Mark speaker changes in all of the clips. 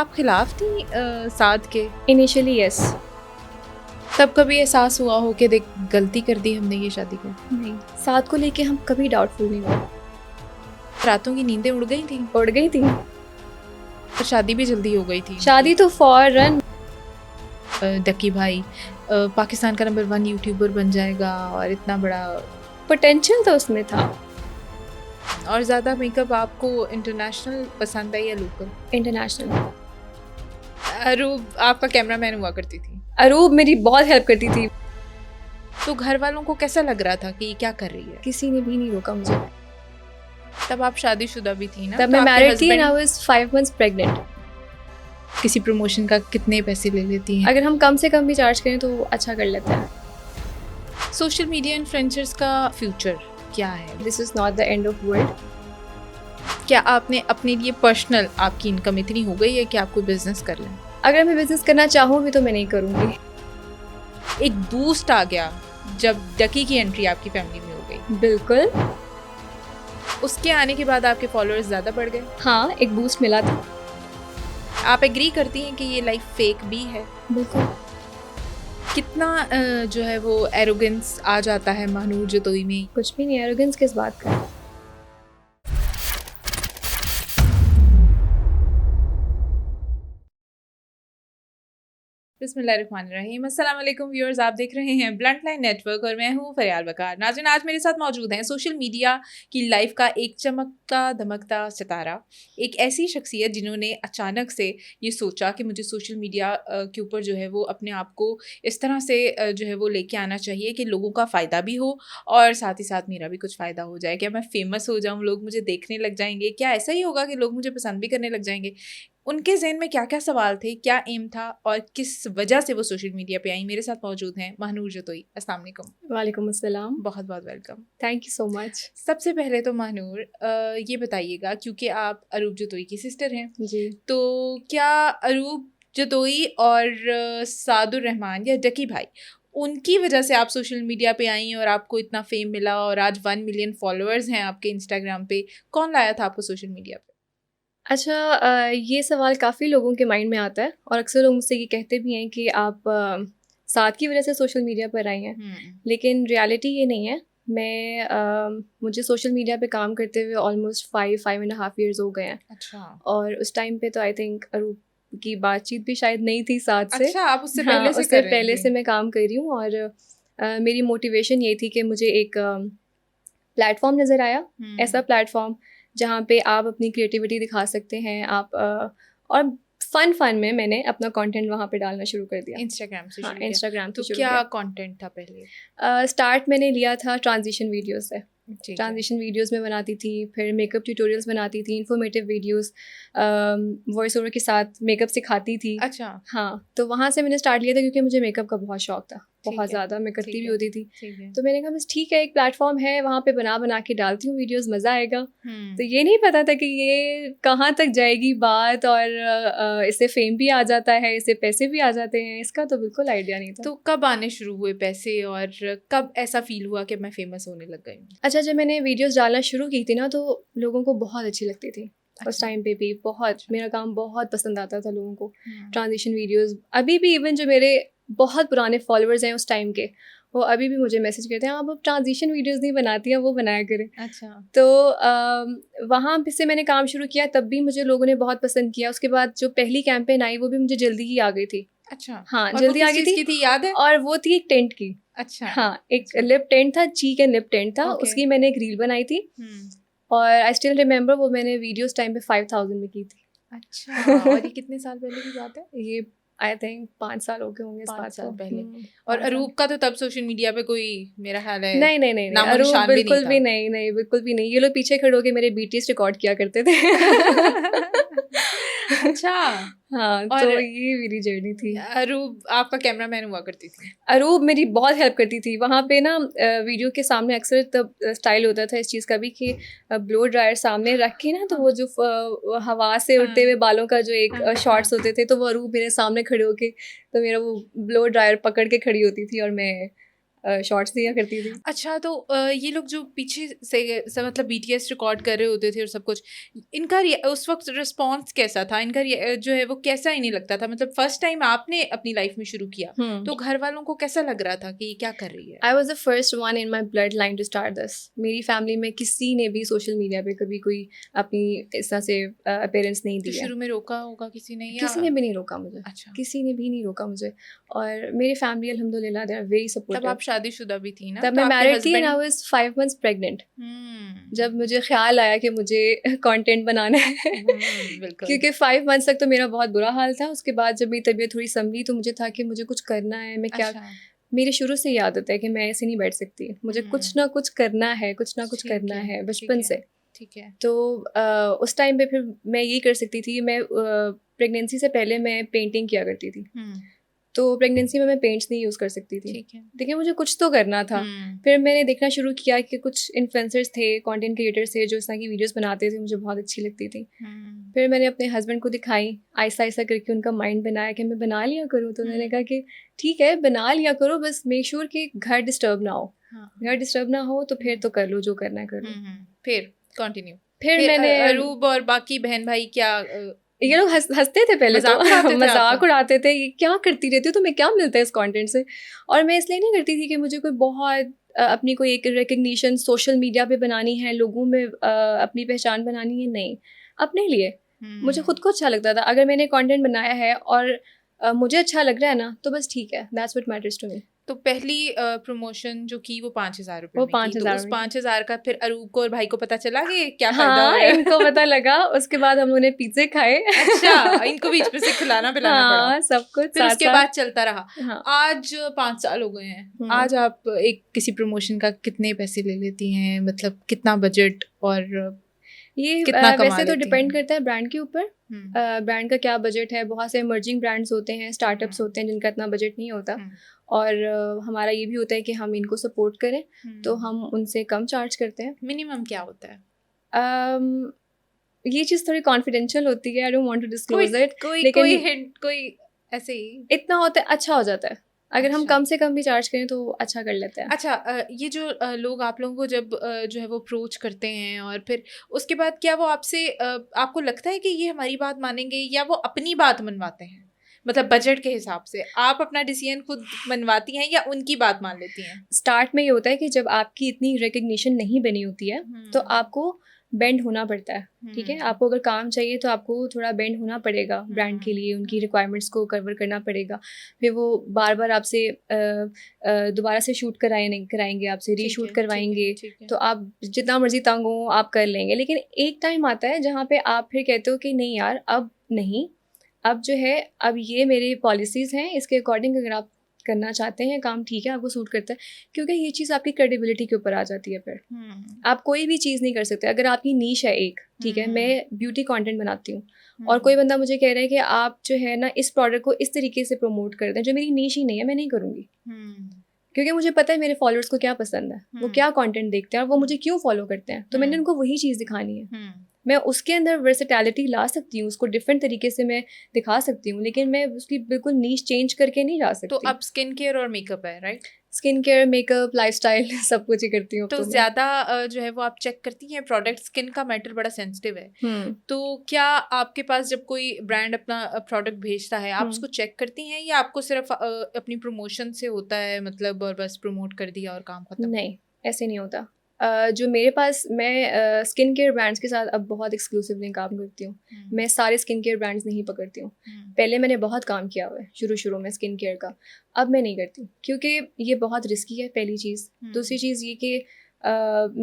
Speaker 1: आप खिलाफ थी साद के?
Speaker 2: Initially yes.
Speaker 1: तब कभी एहसास हुआ हो कि देख गलती कर दी हमने ये शादी को?
Speaker 2: नहीं, साथ को लेके हम कभी डाउटफुल नहीं हुए।
Speaker 1: रातों की नींदें उड़ गई थी
Speaker 2: उड़ गई थी।
Speaker 1: और शादी भी जल्दी हो गई थी।
Speaker 2: शादी तो फौरन।
Speaker 1: डकी भाई पाकिस्तान का नंबर 1 यूट्यूबर बन जाएगा और इतना बड़ा
Speaker 2: पोटेंशियल तो उसमें था।
Speaker 1: और ज़्यादा मेकअप आपको इंटरनेशनल पसंद है या लोकल?
Speaker 2: इंटरनेशनल।
Speaker 1: अरूब आपका कैमरामैन हुआ करती थी।
Speaker 2: अरूब मेरी बहुत हेल्प करती थी।
Speaker 1: तो घर वालों को कैसा लग रहा था कि ये क्या कर रही है?
Speaker 2: किसी ने भी नहीं रोका मुझे।
Speaker 1: तब आप शादीशुदा भी थी ना?
Speaker 2: तब
Speaker 1: तो
Speaker 2: मैं
Speaker 1: आपके
Speaker 2: मैरिड थी and
Speaker 1: husband
Speaker 2: I was 5 months pregnant.
Speaker 1: किसी प्रमोशन का कितने पैसे ले लेती हैं?
Speaker 2: अगर हम कम से कम भी चार्ज करें तो अच्छा कर लेते हैं।
Speaker 1: सोशल मीडिया इन्फ्लुएंसर्स का फ्यूचर क्या है?
Speaker 2: This is not the end of world.
Speaker 1: क्या आपने अपने लिए पर्सनल आपकी इनकम इतनी हो गई है कि आप कोई बिजनेस कर लें?
Speaker 2: अगर मैं बिजनेस करना चाहूँ भी तो मैं नहीं करूँगी।
Speaker 1: एक बूस्ट आ गया जब डकी की एंट्री आपकी फैमिली में हो गई।
Speaker 2: बिल्कुल।
Speaker 1: उसके आने के बाद आपके फॉलोअर्स ज़्यादा बढ़ गए।
Speaker 2: हाँ, एक बूस्ट मिला था।
Speaker 1: आप एग्री करती हैं कि ये लाइफ फेक भी है?
Speaker 2: बिल्कुल।
Speaker 1: कितना जो है वो एरोगेंस आ जाता है महानूर जतोई में?
Speaker 2: कुछ भी नहीं। एरोगेंस किस बात का?
Speaker 1: बिस्मिल्लाहिर्रहमानिर्रहीम। अस्सलाम वालेकुम व्यूअर्स, आप देख रहे हैं ब्लंट लाइन नेटवर्क और मैं हूं फरियाल वकार। नाज़रीन, आज मेरे साथ मौजूद हैं सोशल मीडिया की लाइफ का एक चमकता धमकता सितारा, एक ऐसी शख्सियत जिन्होंने अचानक से ये सोचा कि मुझे सोशल मीडिया के ऊपर जो है वो अपने आप को इस तरह से जो है वो लेके आना चाहिए कि लोगों का फ़ायदा भी हो और साथ ही साथ मेरा भी कुछ फ़ायदा हो जाए। क्या मैं फ़ेमस हो जाऊँ, लोग मुझे देखने लग जाएंगे? क्या ऐसा ही होगा कि लोग मुझे पसंद भी करने लग जाएंगे? उनके ज़हन में क्या-क्या सवाल थे, क्या एम था और किस वजह से वो सोशल मीडिया पे आई? मेरे साथ मौजूद हैं महानूर जतोई। अस्सलाम वालेकुम।
Speaker 2: वालेकुम अस्सलाम।
Speaker 1: बहुत-बहुत welcome.
Speaker 2: Thank you so much.
Speaker 1: सबसे पहले तो महानूर ये बताइएगा, क्योंकि आप अरूब जतोई की सिस्टर हैं,
Speaker 2: जी।
Speaker 1: तो क्या अरूब जतोई और सादुर रहमान या डकी भाई, उनकी वजह से आप सोशल मीडिया पे आई और आपको इतना फेम मिला और आज 1 मिलियन फॉलोअर्स हैं आपके इंस्टाग्राम पे? कौन लाया था आपको सोशल मीडिया पे?
Speaker 2: अच्छा, ये सवाल काफ़ी लोगों के माइंड में आता है और अक्सर लोग मुझसे ये कहते भी हैं कि आप साथ की वजह से सोशल मीडिया पर आई हैं, लेकिन रियलिटी ये नहीं है। मुझे सोशल मीडिया पे काम करते हुए ऑलमोस्ट 5.5 ईयर्स हो गए हैं।
Speaker 1: अच्छा।
Speaker 2: और उस टाइम पे तो आई थिंक अरूप की बातचीत भी शायद नहीं थी साथ से।
Speaker 1: अच्छा, आप उससे
Speaker 2: हाँ,
Speaker 1: पहले से
Speaker 2: उससे
Speaker 1: कर रही
Speaker 2: पहले
Speaker 1: थी।
Speaker 2: से मैं काम कर रही हूँ और मेरी मोटिवेशन ये थी कि मुझे एक प्लेटफॉर्म नज़र आया, ऐसा प्लेटफॉर्म जहाँ पे आप अपनी क्रिएटिविटी दिखा सकते हैं। और फन में मैंने अपना कंटेंट वहाँ पे डालना शुरू कर दिया।
Speaker 1: इंस्टाग्राम से
Speaker 2: हाँ,
Speaker 1: शुरू किया।
Speaker 2: इंस्टाग्राम
Speaker 1: तो
Speaker 2: से शुरू
Speaker 1: क्या
Speaker 2: किया।
Speaker 1: कंटेंट था पहले?
Speaker 2: स्टार्ट मैंने लिया था ट्रांजिशन वीडियोस से।
Speaker 1: ठीक है।
Speaker 2: ट्रांजिशन वीडियोस में बनाती थी, फिर मेकअप ट्यूटोरियल्स बनाती थी, इन्फॉर्मेटिव वीडियोस, वॉइस ओवर के साथ मेकअप सिखाती थी।
Speaker 1: अच्छा।
Speaker 2: हाँ, तो वहाँ से मैंने स्टार्ट लिया था क्योंकि मुझे मेकअप का बहुत शौक था,
Speaker 1: ठीक
Speaker 2: बहुत
Speaker 1: है,
Speaker 2: ज़्यादा। मैं करती
Speaker 1: ठीक
Speaker 2: भी
Speaker 1: है,
Speaker 2: होती थी।
Speaker 1: ठीक है।
Speaker 2: तो मैंने कहा बस ठीक है, एक प्लेटफॉर्म है, वहाँ पे बना के डालती हूँ वीडियोस, मज़ा आएगा। तो ये नहीं पता था कि ये कहाँ तक जाएगी बात और इससे फेम भी आ जाता है, इससे पैसे भी आ जाते हैं, इसका तो बिल्कुल आइडिया नहीं था।
Speaker 1: तो कब आने शुरू हुए पैसे और कब ऐसा फील हुआ कि मैं फेमस होने लग गई हूँ?
Speaker 2: अच्छा, जब मैंने वीडियोस डालना शुरू की थी ना तो लोगों को बहुत अच्छी लगती थी। उस
Speaker 1: अच्छा।
Speaker 2: टाइम पे भी बहुत
Speaker 1: अच्छा।
Speaker 2: मेरा काम बहुत पसंद आता था लोगों को। ट्रांजिशन वीडियोस अभी भी, इवन जो मेरे बहुत पुराने फॉलोअर्स हैं उस टाइम के, वो अभी भी मुझे मैसेज करते हैं, आप अब ट्रांजिशन वीडियोस नहीं बनाती हैं, वो बनाया करें।
Speaker 1: अच्छा।
Speaker 2: तो वहाँ से मैंने काम शुरू किया, तब भी मुझे लोगों ने बहुत पसंद किया। उसके बाद जो पहली कैंपेन आई वो भी मुझे जल्दी ही आ गई थी।
Speaker 1: अच्छा।
Speaker 2: हाँ,
Speaker 1: और
Speaker 2: जल्दी
Speaker 1: वो
Speaker 2: आ
Speaker 1: किस
Speaker 2: गई
Speaker 1: चीज़
Speaker 2: थी।
Speaker 1: की थी, याद है?
Speaker 2: और वो थी एक टेंट की।
Speaker 1: अच्छा।
Speaker 2: हाँ, एक
Speaker 1: अच्छा।
Speaker 2: लिप टेंट था, चीक एंड लिप टेंट था।
Speaker 1: ओके।
Speaker 2: उसकी मैंने एक रील बनाई थी और आई स्टिल रिमेम्बर, वो मैंने वीडियोस टाइम पे 5000 में की थी।
Speaker 1: अच्छा। और ये कितने साल पहले की बात है?
Speaker 2: ये आई थिंक 5 साल हो गए होंगे इस
Speaker 1: 5
Speaker 2: बात
Speaker 1: साल
Speaker 2: को।
Speaker 1: पहले। और
Speaker 2: 5 साल।
Speaker 1: अरूब का तो तब सोशल मीडिया पे कोई, मेरा ख्याल है,
Speaker 2: नहीं नहीं नहीं नहीं,
Speaker 1: नामो
Speaker 2: अरूप
Speaker 1: निशान भी नहीं
Speaker 2: बिल्कुल
Speaker 1: था।
Speaker 2: भी नहीं, नहीं बिल्कुल भी नहीं। ये लोग पीछे खड़े होके मेरे बीटीएस रिकॉर्ड किया करते थे।
Speaker 1: अच्छा।
Speaker 2: हाँ,
Speaker 1: और
Speaker 2: तो ये मेरी जर्नी थी।
Speaker 1: अरूब आपका कैमरामैन हुआ करती थी।
Speaker 2: अरूब मेरी बहुत हेल्प करती थी। वहाँ पे ना वीडियो के सामने अक्सर तब स्टाइल होता था इस चीज़ का भी कि ब्लो ड्रायर सामने रख के ना, तो वो जो हवा से उड़ते हुए बालों का जो एक शॉट्स होते थे, तो वो अरूब मेरे सामने खड़े होके, तो मेरा वो ब्लो ड्रायर पकड़ के खड़ी होती थी और मैं शॉर्ट्स दिया करती थी।
Speaker 1: अच्छा, तो ये लोग जो पीछे से मतलब बीटीएस रिकॉर्ड कर रहे होते थे और सब कुछ, इनका उस वक्त रिस्पॉन्स कैसा था? इनका जो है वो कैसा ही नहीं लगता था? मतलब फर्स्ट टाइम आपने अपनी लाइफ में शुरू किया तो घर वालों को कैसा लग रहा था कि ये क्या कर रही है?
Speaker 2: I was the first one in my blood line to start this. मेरी फैमिली में किसी ने भी सोशल मीडिया पे कभी कोई अपनी इस तरह से अपीयरेंस नहीं दी है।
Speaker 1: शुरू में रोका होगा किसी ने?
Speaker 2: किसी ने भी नहीं रोका मुझे।
Speaker 1: अच्छा,
Speaker 2: किसी ने भी नहीं रोका मुझे। और मेरी फैमिली अल्हम्दुलिल्लाह दे आर वेरी सपोर्टिव।
Speaker 1: तब आप शादीशुदा भी थी ना?
Speaker 2: तब मैं मैरिड थी and I was 5 months pregnant जब मुझे ख्याल आया कि मुझे कंटेंट बनाना है। क्योंकि 5 months तक तो मेरा बहुत बुरा हाल था। उसके बाद जब मेरी तबीयत थोड़ी संभली तो मुझे था कि मुझे कुछ करना है। मैं क्या मेरी शुरू से ही आदत है कि मैं ऐसे नहीं बैठ सकती, मुझे कुछ ना कुछ करना है, कुछ ना कुछ करना है बचपन से।
Speaker 1: ठीक है।
Speaker 2: तो उस टाइम पे फिर मैं यही कर सकती थी। मैं प्रेगनेंसी से पहले मैं पेंटिंग किया करती थी। तो प्रेगनेंसी में मैं पेंट्स नहीं यूज़ कर सकती थी। देखिए मुझे कुछ तो करना था। फिर मैंने देखना शुरू किया कि कुछ इन्फ्लुएंसर्स थे, कंटेंट क्रिएटर्स थे जो इस तरह की वीडियोस बनाते थे, मुझे बहुत अच्छी लगती थी। फिर मैंने अपने हस्बैंड को दिखाई, आहिस्ता आहिस्ता करके उनका माइंड बनाया कि मैं बना लिया करूँ। तो उन्होंने कहा कि ठीक है बना लिया करो, बस मेक श्योर कि घर डिस्टर्ब ना हो। घर डिस्टर्ब ना हो तो फिर तो कर लो, जो करना है कर लो।
Speaker 1: फिर कंटिन्यू।
Speaker 2: फिर मैंने
Speaker 1: अरूब और बाकी बहन भाई क्या
Speaker 2: ये लोग हंसते थे पहले, तो मजाक उड़ाते थे, ये क्या करती रहती हो, तुम्हें क्या मिलता है इस कंटेंट से। और मैं इसलिए नहीं करती थी कि मुझे कोई बहुत अपनी कोई एक रिकग्निशन सोशल मीडिया पे बनानी है, लोगों में अपनी पहचान बनानी है, नहीं, अपने लिए मुझे खुद को अच्छा लगता था। अगर मैंने कंटेंट बनाया है और मुझे अच्छा लग रहा है ना, तो बस ठीक है, that's what matters to me.
Speaker 1: तो पहली प्रमोशन जो की वो 5,000 रुपए
Speaker 2: वो
Speaker 1: में की, तो उस 5,000 का फिर अरूब को और भाई को पता चला कि क्या फायदा हो रहा है?
Speaker 2: इनको पता लगा। उसके बाद हम लोगों ने पिज़्ज़े खाए।
Speaker 1: अच्छा, इनको बीच में से खिलाना पिलाना पड़ा।
Speaker 2: सब कुछ
Speaker 1: फिर उसके बाद चलता रहा।
Speaker 2: हाँ।
Speaker 1: आज 5 साल हो गए हैं। आज आप एक किसी प्रमोशन का कितने पैसे ले लेती हैं? मतलब कितना बजट और
Speaker 2: ये
Speaker 1: कितना
Speaker 2: वैसे तो डिपेंड करता है ब्रांड के ऊपर। ब्रांड का क्या बजट है। बहुत से इमर्जिंग ब्रांड्स होते हैं, स्टार्टअप्स होते हैं जिनका इतना बजट नहीं होता। और हमारा ये भी होता है कि हम इनको सपोर्ट करें, तो हम उनसे कम चार्ज करते हैं।
Speaker 1: मिनिमम क्या होता है?
Speaker 2: ये चीज़ थोड़ी कॉन्फिडेंशियल होती है, I don't want to disclose it.
Speaker 1: लेकिन कोई हिंट, कोई ऐसे ही
Speaker 2: इतना होता है, अच्छा हो जाता है। अगर हम कम से कम भी चार्ज करें तो अच्छा कर लेते हैं।
Speaker 1: अच्छा, ये जो लोग आप लोगों को जब जो है वो अप्रोच करते हैं और फिर उसके बाद क्या वो आपसे आपको लगता है कि ये हमारी बात मानेंगे या वो अपनी बात मनवाते हैं? मतलब बजट के हिसाब से आप अपना डिसीजन खुद मनवाती हैं या उनकी बात मान लेती हैं?
Speaker 2: स्टार्ट में ये होता है कि जब आपकी इतनी रिकग्निशन नहीं बनी होती है तो आपको बेंड होना पड़ता है। ठीक है, आपको अगर काम चाहिए तो आपको थोड़ा बेंड होना पड़ेगा ब्रांड के लिए, उनकी रिक्वायरमेंट्स को कवर करना पड़ेगा। फिर वो बार बार आपसे दोबारा से शूट कराएंगे, आपसे रीशूट करवाएंगे। तो आप जितना मर्जी तंग हो आप कर लेंगे, लेकिन एक टाइम आता है जहाँ पे आप फिर कहते हो कि नहीं यार अब नहीं, अब जो है अब ये मेरी पॉलिसीज़ हैं, इसके अकॉर्डिंग अगर आप करना चाहते हैं काम, ठीक है आपको सूट करता है। क्योंकि ये चीज़ आपकी क्रेडिबिलिटी के ऊपर आ जाती है। फिर आप कोई भी चीज़ नहीं कर सकते। अगर आपकी नीश है एक, ठीक है, मैं ब्यूटी कंटेंट बनाती हूँ और कोई बंदा मुझे कह रहा है कि आप जो है ना इस प्रोडक्ट को इस तरीके से प्रमोट कर दें जो मेरी नीश ही नहीं है, मैं नहीं करूँगी। क्योंकि मुझे पता है मेरे फॉलोअर्स को क्या पसंद है, वो क्या कंटेंट देखते हैं और वो मुझे क्यों फॉलो करते हैं। तो मैंने उनको वही चीज़ दिखानी है। मैं उसके अंदर वर्सेटैलिटी ला सकती हूँ, उसको डिफरेंट तरीके से मैं दिखा सकती हूँ, लेकिन मैं उसकी बिल्कुल नीश चेंज करके नहीं जा सकती।
Speaker 1: तो अब स्किन केयर और मेकअप है, right?
Speaker 2: Skin care, makeup, lifestyle सब कुछ ही करती हूँ।
Speaker 1: तो ज़्यादा जो है वो आप चेक करती हैं प्रोडक्ट? स्किन का मैटर बड़ा सेंसिटिव है। तो क्या आपके पास जब कोई ब्रांड अपना प्रोडक्ट भेजता है आप उसको चेक करती हैं या आपको सिर्फ अपनी प्रमोशन से होता है मतलब और बस प्रमोट कर दिया और काम खत्म?
Speaker 2: नहीं, ऐसे नहीं होता। जो मेरे पास, मैं स्किन केयर ब्रांड्स के साथ अब बहुत एक्सक्लूसिवली काम करती हूँ। मैं सारे स्किन केयर ब्रांड्स नहीं पकड़ती हूँ। पहले मैंने बहुत काम किया हुआ है शुरू में स्किन केयर का, अब मैं नहीं करती क्योंकि ये बहुत रिस्की है, पहली चीज़। दूसरी चीज़ ये कि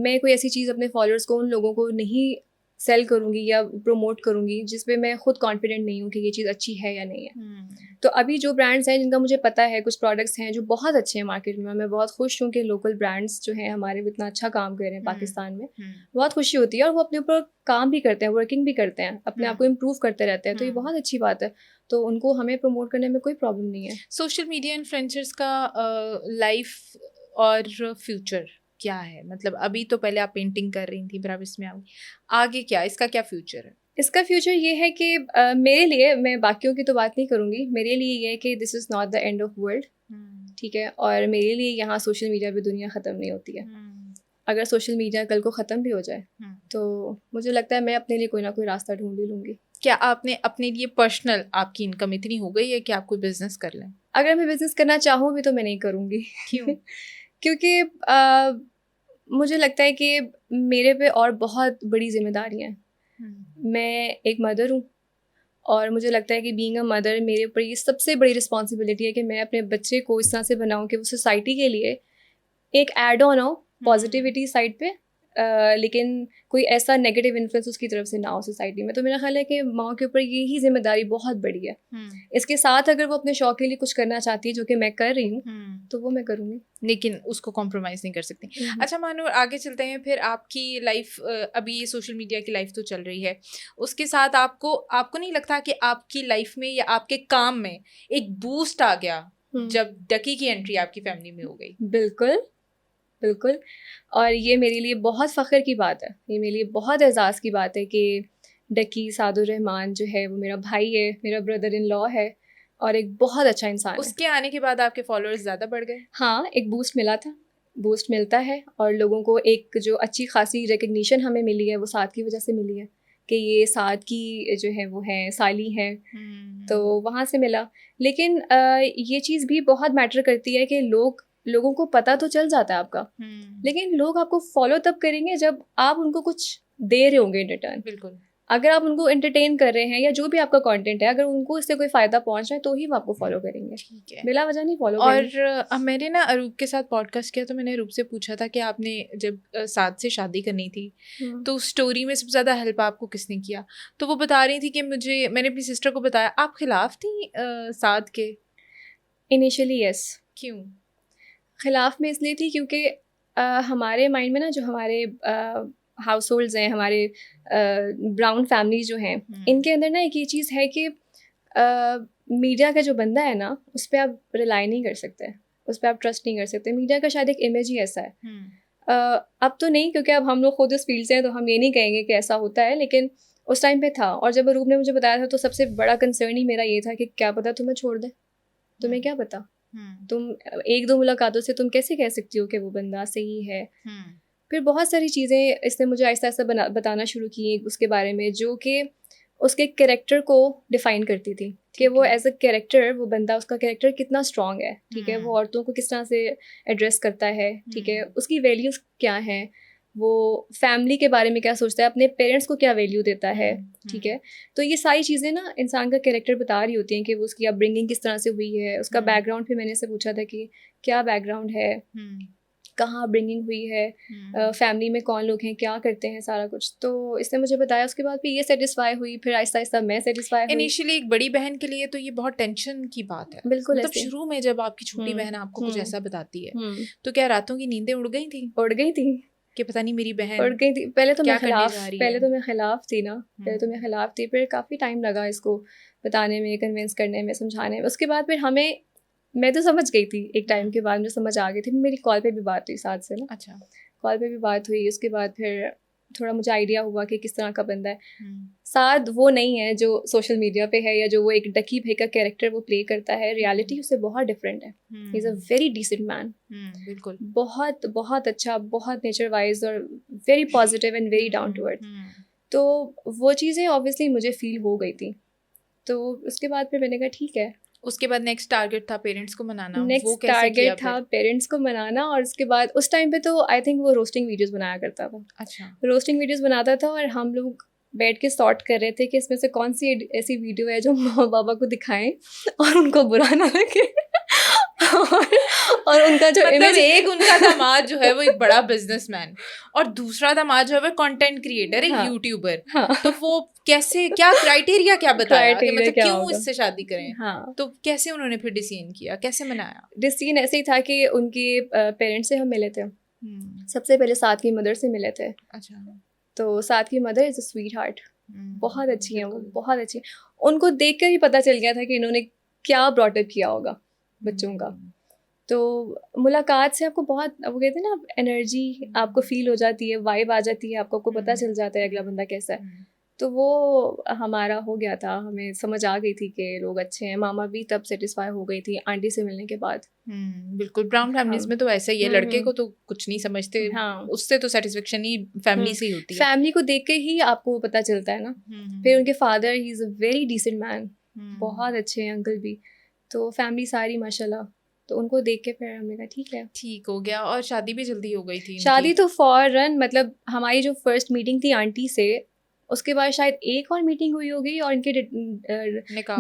Speaker 2: मैं कोई ऐसी चीज़ अपने फॉलोअर्स को, उन लोगों को नहीं सेल करूँगी या प्रमोट करूँगी जिस पे मैं खुद कॉन्फिडेंट नहीं हूँ कि ये चीज़ अच्छी है या नहीं है। तो अभी जो ब्रांड्स हैं जिनका मुझे पता है, कुछ प्रोडक्ट्स हैं जो बहुत अच्छे हैं मार्केट में, मैं बहुत खुश हूँ कि लोकल ब्रांड्स जो हैं हमारे इतना अच्छा काम कर रहे हैं पाकिस्तान में। बहुत खुशी होती है और वो अपने ऊपर काम भी करते हैं, वर्किंग भी करते हैं, अपने आप को इम्प्रूव करते रहते हैं। तो ये बहुत अच्छी बात है, तो उनको हमें प्रमोट करने में कोई प्रॉब्लम नहीं है।
Speaker 1: सोशल मीडिया इन्फ्लुएंसर्स का लाइफ और फ्यूचर क्या है? मतलब अभी तो पहले आप पेंटिंग कर रही थी, फिर आप इसमें आगे क्या, इसका क्या फ्यूचर है?
Speaker 2: इसका फ्यूचर ये है कि मेरे लिए, मैं बाकियों की तो बात नहीं करूँगी, मेरे लिए ये है कि this is not the end of world. ठीक है, और मेरे लिए यहाँ सोशल मीडिया पे दुनिया ख़त्म नहीं होती है। अगर सोशल मीडिया कल को ख़त्म भी हो जाए तो मुझे लगता है मैं अपने लिए कोई ना कोई रास्ता ढूंढ ही लूँगी।
Speaker 1: क्या आपने अपने लिए पर्सनल आपकी इनकम इतनी हो गई है कि आप कोई बिजनेस कर लें?
Speaker 2: अगर मैं बिज़नेस करना चाहूँ भी तो मैं नहीं करूँगी।
Speaker 1: क्यों?
Speaker 2: क्योंकि मुझे लगता है कि मेरे पे और बहुत बड़ी जिम्मेदारियाँ हैं। मैं एक मदर हूँ और मुझे लगता है कि बीइंग अ मदर मेरे ऊपर ये सबसे बड़ी रिस्पॉन्सिबिलिटी है कि मैं अपने बच्चे को इस तरह से बनाऊँ कि वो सोसाइटी के लिए एक ऐड ऑन हो पॉजिटिविटी साइड पे, लेकिन कोई ऐसा नेगेटिव इन्फ्लुएंस उसकी तरफ से ना हो सोसाइटी में। तो मेरा ख्याल है कि माँ के ऊपर यही जिम्मेदारी बहुत बड़ी है। इसके साथ अगर वो अपने शौक के लिए कुछ करना चाहती है, जो कि मैं कर रही हूँ, तो वो मैं करूँगी,
Speaker 1: लेकिन उसको कॉम्प्रोमाइज़ नहीं कर सकती। अच्छा मानो आगे चलते हैं, फिर आपकी लाइफ अभी ये सोशल मीडिया की लाइफ तो चल रही है, उसके साथ आपको नहीं लगता कि आपकी लाइफ में या आपके काम में एक बूस्ट आ गया जब डकी की एंट्री आपकी फैमिली में हो गई?
Speaker 2: बिल्कुल बिल्कुल, और ये मेरे लिए बहुत फ़ख्र की बात है, ये मेरे लिए बहुत एज़ाज़ की बात है कि डकी सादुर रहमान जो है वो मेरा भाई है, मेरा ब्रदर इन लॉ है और एक बहुत अच्छा इंसान है।
Speaker 1: उसके आने के बाद आपके फॉलोअर्स ज़्यादा बढ़ गए?
Speaker 2: हाँ, एक बूस्ट मिला था, बूस्ट मिलता है और लोगों को एक जो अच्छी खासी रिकग्निशन हमें मिली है वो साद की वजह से मिली है कि ये साद की जो है वो हैं साली हैं, तो वहाँ से मिला। लेकिन ये चीज़ भी बहुत मैटर करती है कि लोगों को पता तो चल जाता है आपका, लेकिन लोग आपको फॉलो तब करेंगे जब आप उनको कुछ दे रहे होंगे इन रिटर्न।
Speaker 1: बिल्कुल,
Speaker 2: अगर आप उनको एंटरटेन कर रहे हैं या जो भी आपका कंटेंट है, अगर उनको इससे कोई फ़ायदा पहुंच रहा है तो ही वो आपको फॉलो करेंगे,
Speaker 1: ठीक है,
Speaker 2: बिला वजह नहीं फॉलो
Speaker 1: करेंगे। और मैंने ना अरूप के साथ पॉडकास्ट किया तो मैंने अरूप से पूछा था कि आपने जब साद से शादी करनी थी तो उस स्टोरी में सबसे ज़्यादा हेल्प आपको किसने किया? तो वो बता रही थी कि मैंने अपनी सिस्टर को बताया, आप खिलाफ थी साद के?
Speaker 2: Initially yes.
Speaker 1: क्यों
Speaker 2: खिलाफ में इसलिए थी क्योंकि हमारे माइंड में ना जो हमारे हाउस होल्ड्स हैं, हमारे ब्राउन फैमिली जो हैं, इनके अंदर ना एक ये चीज़ है कि मीडिया का जो बंदा है ना उस पर आप रिलाई नहीं कर सकते, उस पर आप ट्रस्ट नहीं कर सकते। मीडिया का शायद एक इमेज ही ऐसा है। अब तो नहीं, क्योंकि अब हम लोग खुद उस फील्ड से हैं तो हम ये नहीं कहेंगे कि ऐसा होता है, लेकिन उस टाइम पे था। और जब अरूप ने मुझे बताया था तो सबसे बड़ा कंसर्न ही मेरा ये था कि क्या पता तुम्हें छोड़ दे, तुम्हें क्या पता, तुम एक दो मुलाकातों से तुम कैसे कह सकती हो कि वो बंदा सही है। फिर बहुत सारी चीज़ें इसने मुझे आहिस्ता आहिस्ता बताना शुरू की उसके बारे में, जो कि उसके कैरेक्टर को डिफ़ाइन करती थी कि वो एज अ कैरेक्टर, वो बंदा, उसका कैरेक्टर कितना स्ट्रॉन्ग है, ठीक है, वो औरतों को किस तरह से एड्रेस करता है, ठीक है, उसकी वैल्यूज़ क्या हैं, वो फैमिली के बारे में क्या सोचता है, अपने पेरेंट्स को क्या वैल्यू देता है, ठीक है। तो ये सारी चीज़ें ना इंसान का कैरेक्टर बता रही होती हैं कि वो उसकी अपब्रिंगिंग किस तरह से हुई है, उसका बैकग्राउंड भी मैंने से पूछा था कि क्या बैकग्राउंड है, कहाँ अपब्रिंगिंग हुई है, फैमिली में कौन लोग हैं, क्या करते हैं, सारा कुछ। तो इसने मुझे बताया, उसके बाद भी ये सेटिस्फाई हुई, फिर आहिस्ता आहिस्ता मैं सेटिस्फाई हुई।
Speaker 1: इनिशियली एक बड़ी बहन के लिए तो ये बहुत टेंशन की बात है,
Speaker 2: बिल्कुल,
Speaker 1: मतलब शुरू में जब आपकी छोटी बहन आपको कुछ ऐसा बताती है तो क्या रातों की नींदें उड़ गई थी?
Speaker 2: उड़ गई थी
Speaker 1: कि पता नहीं मेरी बहन
Speaker 2: उड़ गई थी। पहले तो मैं खिलाफ थी ना, पहले तो मैं खिलाफ थी, फिर काफ़ी टाइम लगा इसको बताने में, कन्विंस करने में, समझाने में। उसके बाद फिर मैं तो समझ गई थी, एक टाइम के बाद मुझे समझ आ गई थी। मेरी कॉल पे भी बात हुई साथ से ना,
Speaker 1: अच्छा,
Speaker 2: कॉल पे भी बात हुई। उसके बाद फिर थोड़ा मुझे आइडिया हुआ कि किस तरह का बंदा है। साद वो नहीं है जो सोशल मीडिया पे है या जो वो एक डकी भाई का कैरेक्टर वो प्ले करता है, रियलिटी उससे बहुत डिफरेंट है। He is a very decent man,
Speaker 1: बिल्कुल,
Speaker 2: बहुत बहुत अच्छा, बहुत नेचर वाइज और very positive and very down to earth. तो वो चीज़ें ऑब्वियसली मुझे फील हो गई थी। तो उसके बाद फिर मैंने कहा ठीक है।
Speaker 1: उसके बाद नेक्स्ट टारगेट था पेरेंट्स को मनाना।
Speaker 2: नेक्स्ट टारगेट था पेरेंट्स को मनाना, और उसके बाद उस टाइम पे तो आई थिंक वो रोस्टिंग वीडियोस बनाया करता था।
Speaker 1: अच्छा,
Speaker 2: रोस्टिंग वीडियोस बनाता था और हम लोग बैठ के सॉर्ट कर रहे थे कि इसमें से कौन सी ऐसी वीडियो है जो माँ बाबा को दिखाएं और उनको बुरा ना लगे। और उनका जो
Speaker 1: मतलब एक उनका दामाद जो है वो एक बड़ा बिजनेसमैन और दूसरा दामाद जो है वो कंटेंट क्रिएटर है, यूट्यूबर। तो वो कैसे, क्या क्राइटेरिया क्या बताया कि मतलब क्यों इससे शादी करें?
Speaker 2: हाँ,
Speaker 1: तो कैसे उन्होंने फिर डिसीजन किया, कैसे मनाया?
Speaker 2: डिसीजन ऐसे ही था कि उनके पेरेंट्स से हम मिले थे। सबसे पहले साथ की मदर से मिले थे।
Speaker 1: अच्छा,
Speaker 2: तो साथ की mother is a sweet heart, बहुत अच्छी है वो, बहुत अच्छी। उनको देख कर ही पता चल गया था कि इन्होंने क्या ब्रॉटअप किया होगा बच्चों का। तो मुलाकात से आपको बहुत, वो कहते हैं ना, एनर्जी आपको फील हो जाती है, वाइब आ जाती है, आपको पता चल जाता है अगला बंदा कैसा है। तो वो हमारा हो गया था, हमें समझ आ गई थी कि लोग अच्छे हैं। मामा भी तब सेटिस्फाई हो गई थी आंटी से मिलने के बाद।
Speaker 1: बिल्कुल ब्राउन फैमिलीज
Speaker 2: हाँ।
Speaker 1: में तो ऐसा ही है, लड़के को तो कुछ नहीं समझते,
Speaker 2: हाँ।
Speaker 1: उससे तो सेटिस्फेक्शन ही फैमिली से ही होती है।
Speaker 2: फैमिली को देख के ही आपको पता चलता है ना। फिर उनके father, he is a very decent man, बहुत अच्छे हैं अंकल भी। तो फैमिली सारी माशाल्लाह, तो उनको देख के फिर हमने कहा
Speaker 1: ठीक हो गया। और शादी भी जल्दी हो गई थी
Speaker 2: शादी तो फौरन, मतलब हमारी जो फर्स्ट मीटिंग थी आंटी से, उसके बाद शायद एक और मीटिंग हुई होगी और इनके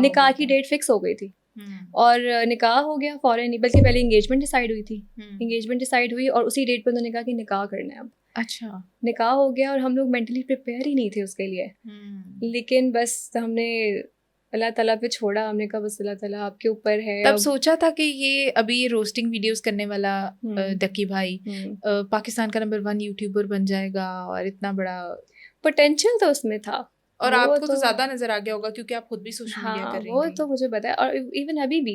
Speaker 2: निकाह की डेट फिक्स हो गई थी। और निकाह हो गया फौरन ही, बल्कि पहले इंगेजमेंट डिसाइड हुई थी। इंगेजमेंट डिसाइड हुई और उसी डेट पर उन्होंने कहा कि निकाह करना है अब।
Speaker 1: अच्छा।
Speaker 2: निकाह हो गया और हम लोग मेंटली प्रिपेयर ही नहीं थे उसके लिए। लेकिन बस हमने अल्लाह ताला पे छोड़ा, हमने कहा बस अल्लाह ताला आपके ऊपर है।
Speaker 1: तब सोचा था कि ये अभी रोस्टिंग वीडियोस करने वाला दकी भाई पाकिस्तान का नंबर 1 यूट्यूबर बन जाएगा और इतना बड़ा
Speaker 2: पोटेंशियल तो उसमें था।
Speaker 1: और आपको तो ज़्यादा नजर आ गया होगा क्योंकि आप खुद भी सोशल मीडिया कर रही
Speaker 2: वो
Speaker 1: थी।
Speaker 2: तो मुझे पता है। और इवन अभी भी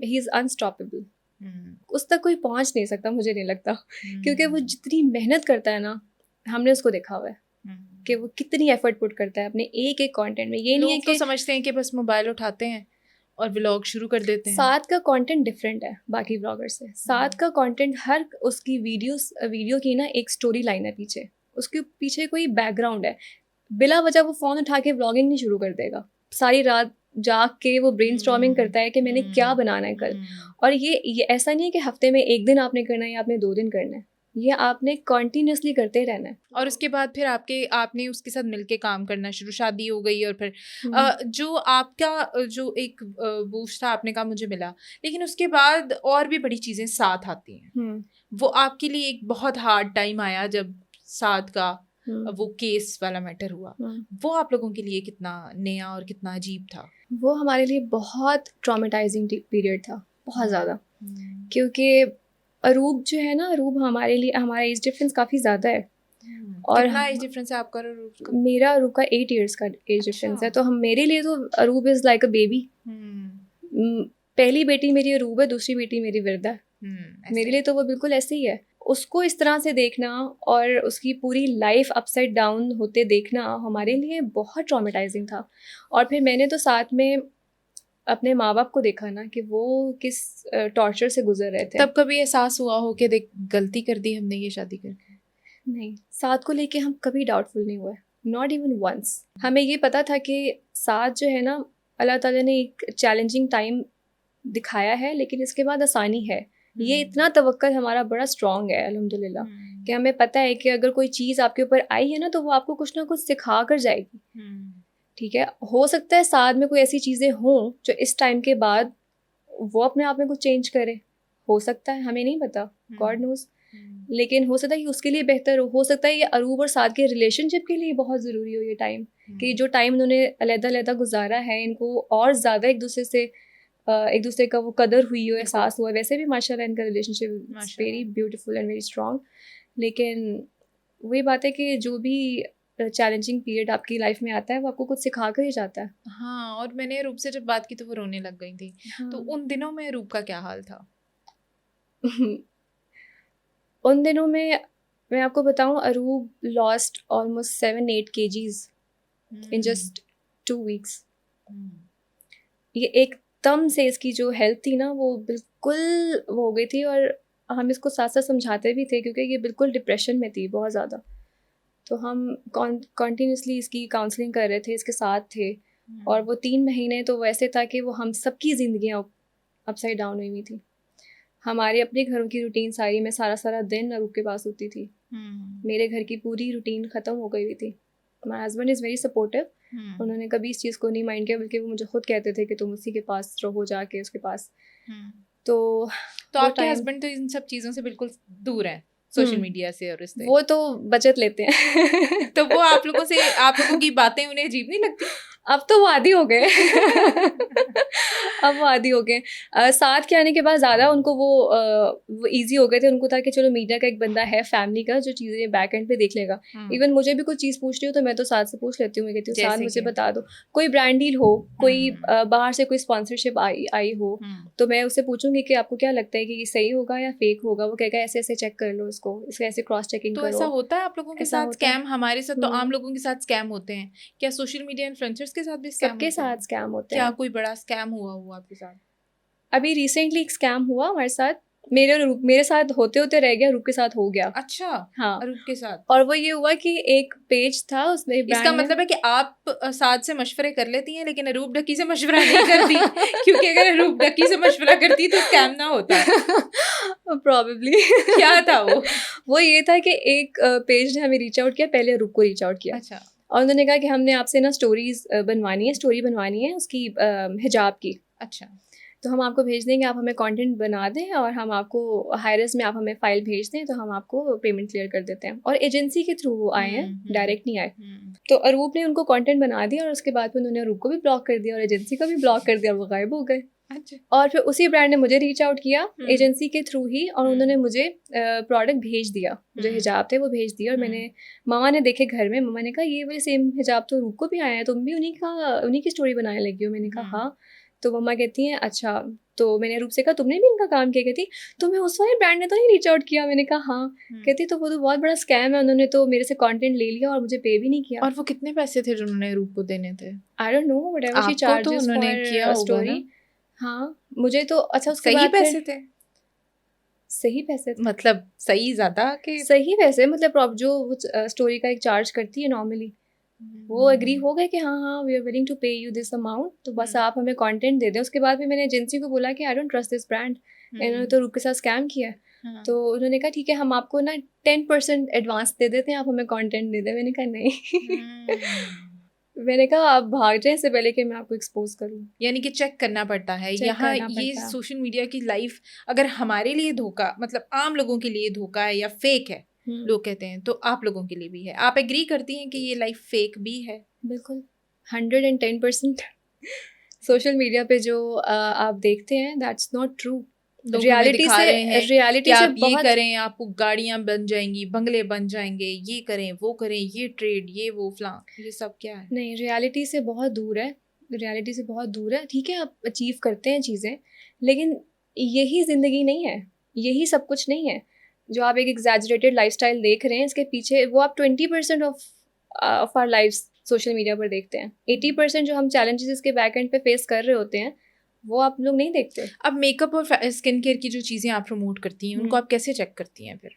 Speaker 2: ही इज़ अनस्टॉपेबल। उस तक कोई पहुंच नहीं सकता, मुझे नहीं लगता, क्योंकि वो जितनी मेहनत करता है ना, हमने उसको देखा हुआ है कि वो कितनी एफर्ट पुट करता है अपने एक एक कंटेंट में। ये नहीं है कि
Speaker 1: तो समझते हैं कि बस मोबाइल उठाते हैं और व्लॉग शुरू कर देते हैं।
Speaker 2: साथ का कंटेंट डिफरेंट है बाकी व्लॉगर से। साथ का कंटेंट, हर उसकी वीडियो की ना एक स्टोरी लाइन है पीछे, उसके पीछे कोई बैकग्राउंड है। बिला वजह वो फ़ोन उठा के व्लॉगिंग नहीं शुरू कर देगा। सारी रात जाग के वो ब्रेनस्टॉर्मिंग करता है कि मैंने क्या बनाना है कल। और ये ऐसा नहीं है कि हफ्ते में एक दिन आपने करना है या आपने 2 दिन करना है, ये आपने कॉन्टीन्यूसली करते रहना है।
Speaker 1: और उसके बाद फिर आपने उसके साथ मिलके काम करना शुरू, शादी हो गई और फिर जो आपका जो एक बूस्ट था, आपने कहा मुझे मिला, लेकिन उसके बाद और भी बड़ी चीज़ें साथ आती हैं। वो आपके लिए एक बहुत हार्ड टाइम आया जब साथ का वो केस वाला मैटर हुआ। वो आप लोगों के लिए कितना नया और कितना अजीब था?
Speaker 2: वो हमारे लिए बहुत ट्रॉमेटाइजिंग पीरियड था, बहुत ज़्यादा। क्योंकि अरूब जो है ना, अरूब हमारे लिए, हमारा एज डिफरेंस काफ़ी ज़्यादा है।
Speaker 1: और कितना एज डिफरेंस है आपका और अरूब का?
Speaker 2: मेरा अरूब का 8 इयर्स का एज डिफरेंस है। तो हम, मेरे लिए तो अरूब इज़ लाइक अ बेबी। पहली बेटी मेरी अरूब है, दूसरी बेटी मेरी विरदा है। मेरे लिए तो वो बिल्कुल ऐसे ही है। उसको इस तरह से देखना और उसकी पूरी लाइफ अपसाइड डाउन होते देखना हमारे लिए बहुत ट्रॉमेटाइजिंग था। और फिर मैंने तो साथ में अपने माँ बाप को देखा ना कि वो किस टॉर्चर से गुजर रहे थे।
Speaker 1: तब कभी एहसास हुआ हो कि देख गलती कर दी हमने ये शादी करके?
Speaker 2: नहीं, साथ को लेके हम कभी डाउटफुल नहीं हुए, नॉट इवन वंस। हमें ये पता था कि साथ जो है ना, अल्लाह ताला ने एक चैलेंजिंग टाइम दिखाया है, लेकिन इसके बाद आसानी है। ये इतना तवक्कल हमारा बड़ा स्ट्रॉन्ग है अल्हम्दुलिल्लाह, कि हमें पता है कि अगर कोई चीज़ आपके ऊपर आई है ना, तो वो आपको कुछ ना कुछ सिखा कर जाएगी। ठीक है, हो सकता है साथ में कोई ऐसी चीज़ें हों जो इस टाइम के बाद वो अपने आप में कुछ चेंज करे, हो सकता है, हमें नहीं पता, गॉड नोज। लेकिन हो सकता है कि उसके लिए बेहतर हो सकता है ये अरूब और साथ के रिलेशनशिप के लिए बहुत ज़रूरी हो ये टाइम, कि जो टाइम उन्होंने अलग-अलग गुजारा है, इनको और ज़्यादा एक दूसरे का वो कदर हुई हो, एहसास हुआ। वैसे भी माशाल्लाह इनका relationship very beautiful and very strong. लेकिन वही बात है कि जो भी चैलेंजिंग पीरियड आपकी लाइफ में आता है, वो आपको कुछ सिखा कर ही जाता है।
Speaker 1: हाँ, और मैंने रूप से जब बात की तो वो रोने लग गई थी। हाँ। तो उन दिनों में रूप का क्या हाल था?
Speaker 2: उन दिनों में मैं आपको बताऊं, Aroob lost almost 7-8 kgs in just 2 weeks। ये एकदम से इसकी जो हेल्थ थी ना, वो बिल्कुल वो हो गई थी। और हम इसको साथ साथ समझाते भी थे, क्योंकि ये बिल्कुल डिप्रेशन में थी बहुत ज़्यादा। तो हम कॉन्टीन्यूसली इसकी काउंसलिंग कर रहे थे, इसके साथ थे। और वो 3 महीने तो वैसे था कि वो हम सबकी ज़िंदगियाँ अपसाइड डाउन हुई थी। हमारे अपने घरों की रूटीन सारी, मैं सारा दिन अरूब के पास होती थी। मेरे घर की पूरी रूटीन ख़त्म हो गई हुई थी। My husband is very supportive. उन्होंने कभी इस चीज़ को नहीं माइंड किया, बल्कि वो मुझे खुद कहते थे कि तुम उसी के पास रहो, जाके उसके पास। तो
Speaker 1: आपके हस्बैंड तो इन सब चीज़ों से बिल्कुल दूर हैं, सोशल मीडिया से और इससे।
Speaker 2: वो तो बचत लेते हैं।
Speaker 1: तो वो आप लोगों की बातें उन्हें अजीब नहीं लगती?
Speaker 2: अब तो वो आदी हो गए अब वो आदी हो गए। साथ के आने के बाद ज़्यादा उनको वो ईजी हो गए थे। उनको था कि चलो मीडिया का एक बंदा है फैमिली का जो चीज़ें बैक एंड पे देख लेगा। इवन मुझे भी कुछ चीज़ पूछ रही हो तो मैं तो साथ से पूछ लेती हूँ। मैं कहती हूँ साथ मुझे बता दो, कोई ब्रांड डील हो, कोई बाहर से कोई स्पॉन्सरशिप आई हो, तो मैं उससे पूछूंगी कि आपको क्या लगता है कि ये सही होगा या फेक होगा। वो कहेगा ऐसे ऐसे चेक कर लो इसको, इसका ऐसे क्रॉस चेकिंग करो।
Speaker 1: तो ऐसा होता है आप लोगों के साथ स्कैम? हमारे साथ तो आम लोगों के साथ स्कैम होते हैं, क्या सोशल मीडिया इन्फ्लुएंसर्स के साथ भी स्कैम
Speaker 2: सबके साथ स्कैम होते हैं?
Speaker 1: क्या कोई बड़ा स्कैम हुआ आपके साथ?
Speaker 2: अभी रिसेंटली एक स्कैम हुआ हमारे साथ, मेरे साथ होते होते रह गया, रूप के साथ हो गया।
Speaker 1: अच्छा,
Speaker 2: हाँ,
Speaker 1: रूप के साथ।
Speaker 2: और वो ये हुआ कि एक पेज था उसमें,
Speaker 1: इसका मतलब है कि आप साथ से मशवरे कर लेती हैं लेकिन रूप ढक्की से मशवरा नहीं करती क्योंकि अगर रूप ढक्की से मशवरा करती तो स्कैम ना होता
Speaker 2: प्रॉबेबली
Speaker 1: क्या था
Speaker 2: वो ये था कि एक पेज ने हमें रीच आउट किया, पहले रूप को रीच आउट किया।
Speaker 1: अच्छा।
Speaker 2: और उन्होंने कहा कि हमने आपसे ना स्टोरी बनवानी है उसकी हिजाब की।
Speaker 1: अच्छा,
Speaker 2: तो हम आपको भेज देंगे, आप हमें कंटेंट बना दें और हम आपको हायरस में आप हमें फाइल भेज दें तो हम आपको पेमेंट क्लियर कर देते हैं। और एजेंसी के थ्रू वो आए हैं, डायरेक्ट नहीं आए। तो अरूप ने उनको कंटेंट बना दिया और उसके बाद फिर उन्होंने अरूप को भी ब्लॉक कर दिया और एजेंसी को भी ब्लॉक कर दिया, वो गायब हो गए।
Speaker 1: अच्छा।
Speaker 2: और फिर उसी ब्रांड ने मुझे रीच आउट किया एजेंसी के थ्रू ही, और उन्होंने मुझे प्रोडक्ट भेज दिया, जो हिजाब थे वो भेज दिया। और मैंने, मामा ने देखे घर में, मामा ने कहा ये वाले सेम हिजाब तो रूप को भी आया है, तुम भी उन्हीं की स्टोरी बनाने लगी हो। मैंने कहा हाँ। तो मम्मा कहती हैं अच्छा। तो मैंने रूप से कहा तुमने भी इनका काम किया? कहती तुम्हें उस वाले ब्रांड ने तो नहीं रीच आउट किया? मैंने कहा हाँ। कहती तो वो तो बहुत बड़ा स्कैम है, उन्होंने तो मेरे से कंटेंट ले लिया और मुझे पे भी नहीं किया।
Speaker 1: और वो कितने पैसे थे जो उन्होंने रूप को देने थे?
Speaker 2: I don't know, whatever she charges for story. हाँ, मुझे तो अच्छा उसके
Speaker 1: सही
Speaker 2: बाद
Speaker 1: पैसे थे?
Speaker 2: सही पैसे थे
Speaker 1: मतलब सही ज्यादा कि
Speaker 2: सही पैसे, मतलब जो स्टोरी का एक चार्ज करती है नॉर्मली, वो एग्री हो गए कि हाँ हाँ वी आर विलिंग टू पे यू दिस अमाउंट, तो बस आप हमें कंटेंट दे दें। उसके बाद भी मैंने एजेंसी को बोला कि I don't trust this brand, इन्होंने तो रूप के साथ स्कैम किया है। तो उन्होंने कहा ठीक है हम आपको ना 10% एडवांस दे देते हैं, आप हमें कंटेंट दे दें। मैंने कहा नहीं मैंने कहा आप भाग जाए इससे पहले कि मैं आपको एक्सपोज करूं।
Speaker 1: यानी कि चेक करना पड़ता है यहाँ। ये सोशल मीडिया की लाइफ अगर हमारे लिए धोखा, मतलब आम लोगों के लिए धोखा है या फेक है लोग कहते हैं, तो आप लोगों के लिए भी है। आप एग्री करती हैं कि ये लाइफ फेक भी है?
Speaker 2: बिल्कुल 110%। सोशल मीडिया पे जो आप देखते हैं दैट्स नॉट ट्रू।
Speaker 1: रियलिटी से आप
Speaker 2: बहुत...
Speaker 1: ये करें आपको गाड़ियां बन जाएंगी, बंगले बन जाएंगे, ये करें वो करें, ये ट्रेड, ये वो फलां, ये सब क्या है?
Speaker 2: नहीं, रियलिटी से बहुत दूर है, रियलिटी से बहुत दूर है। ठीक है आप अचीव करते हैं चीज़ें, लेकिन यही ज़िंदगी नहीं है, यही सब कुछ नहीं है। जो आप एक एग्जैजरेटेड लाइफस्टाइल देख रहे हैं, इसके पीछे वो आप 20% of our life social media पर देखते हैं। 80% जो हम चैलेंजेस इसके बैक एंड पे फेस कर रहे होते हैं वो आप लोग नहीं देखते।
Speaker 1: अब मेकअप और स्किन केयर की जो चीज़ें आप प्रमोट करती हैं उनको आप कैसे चेक करती हैं? फिर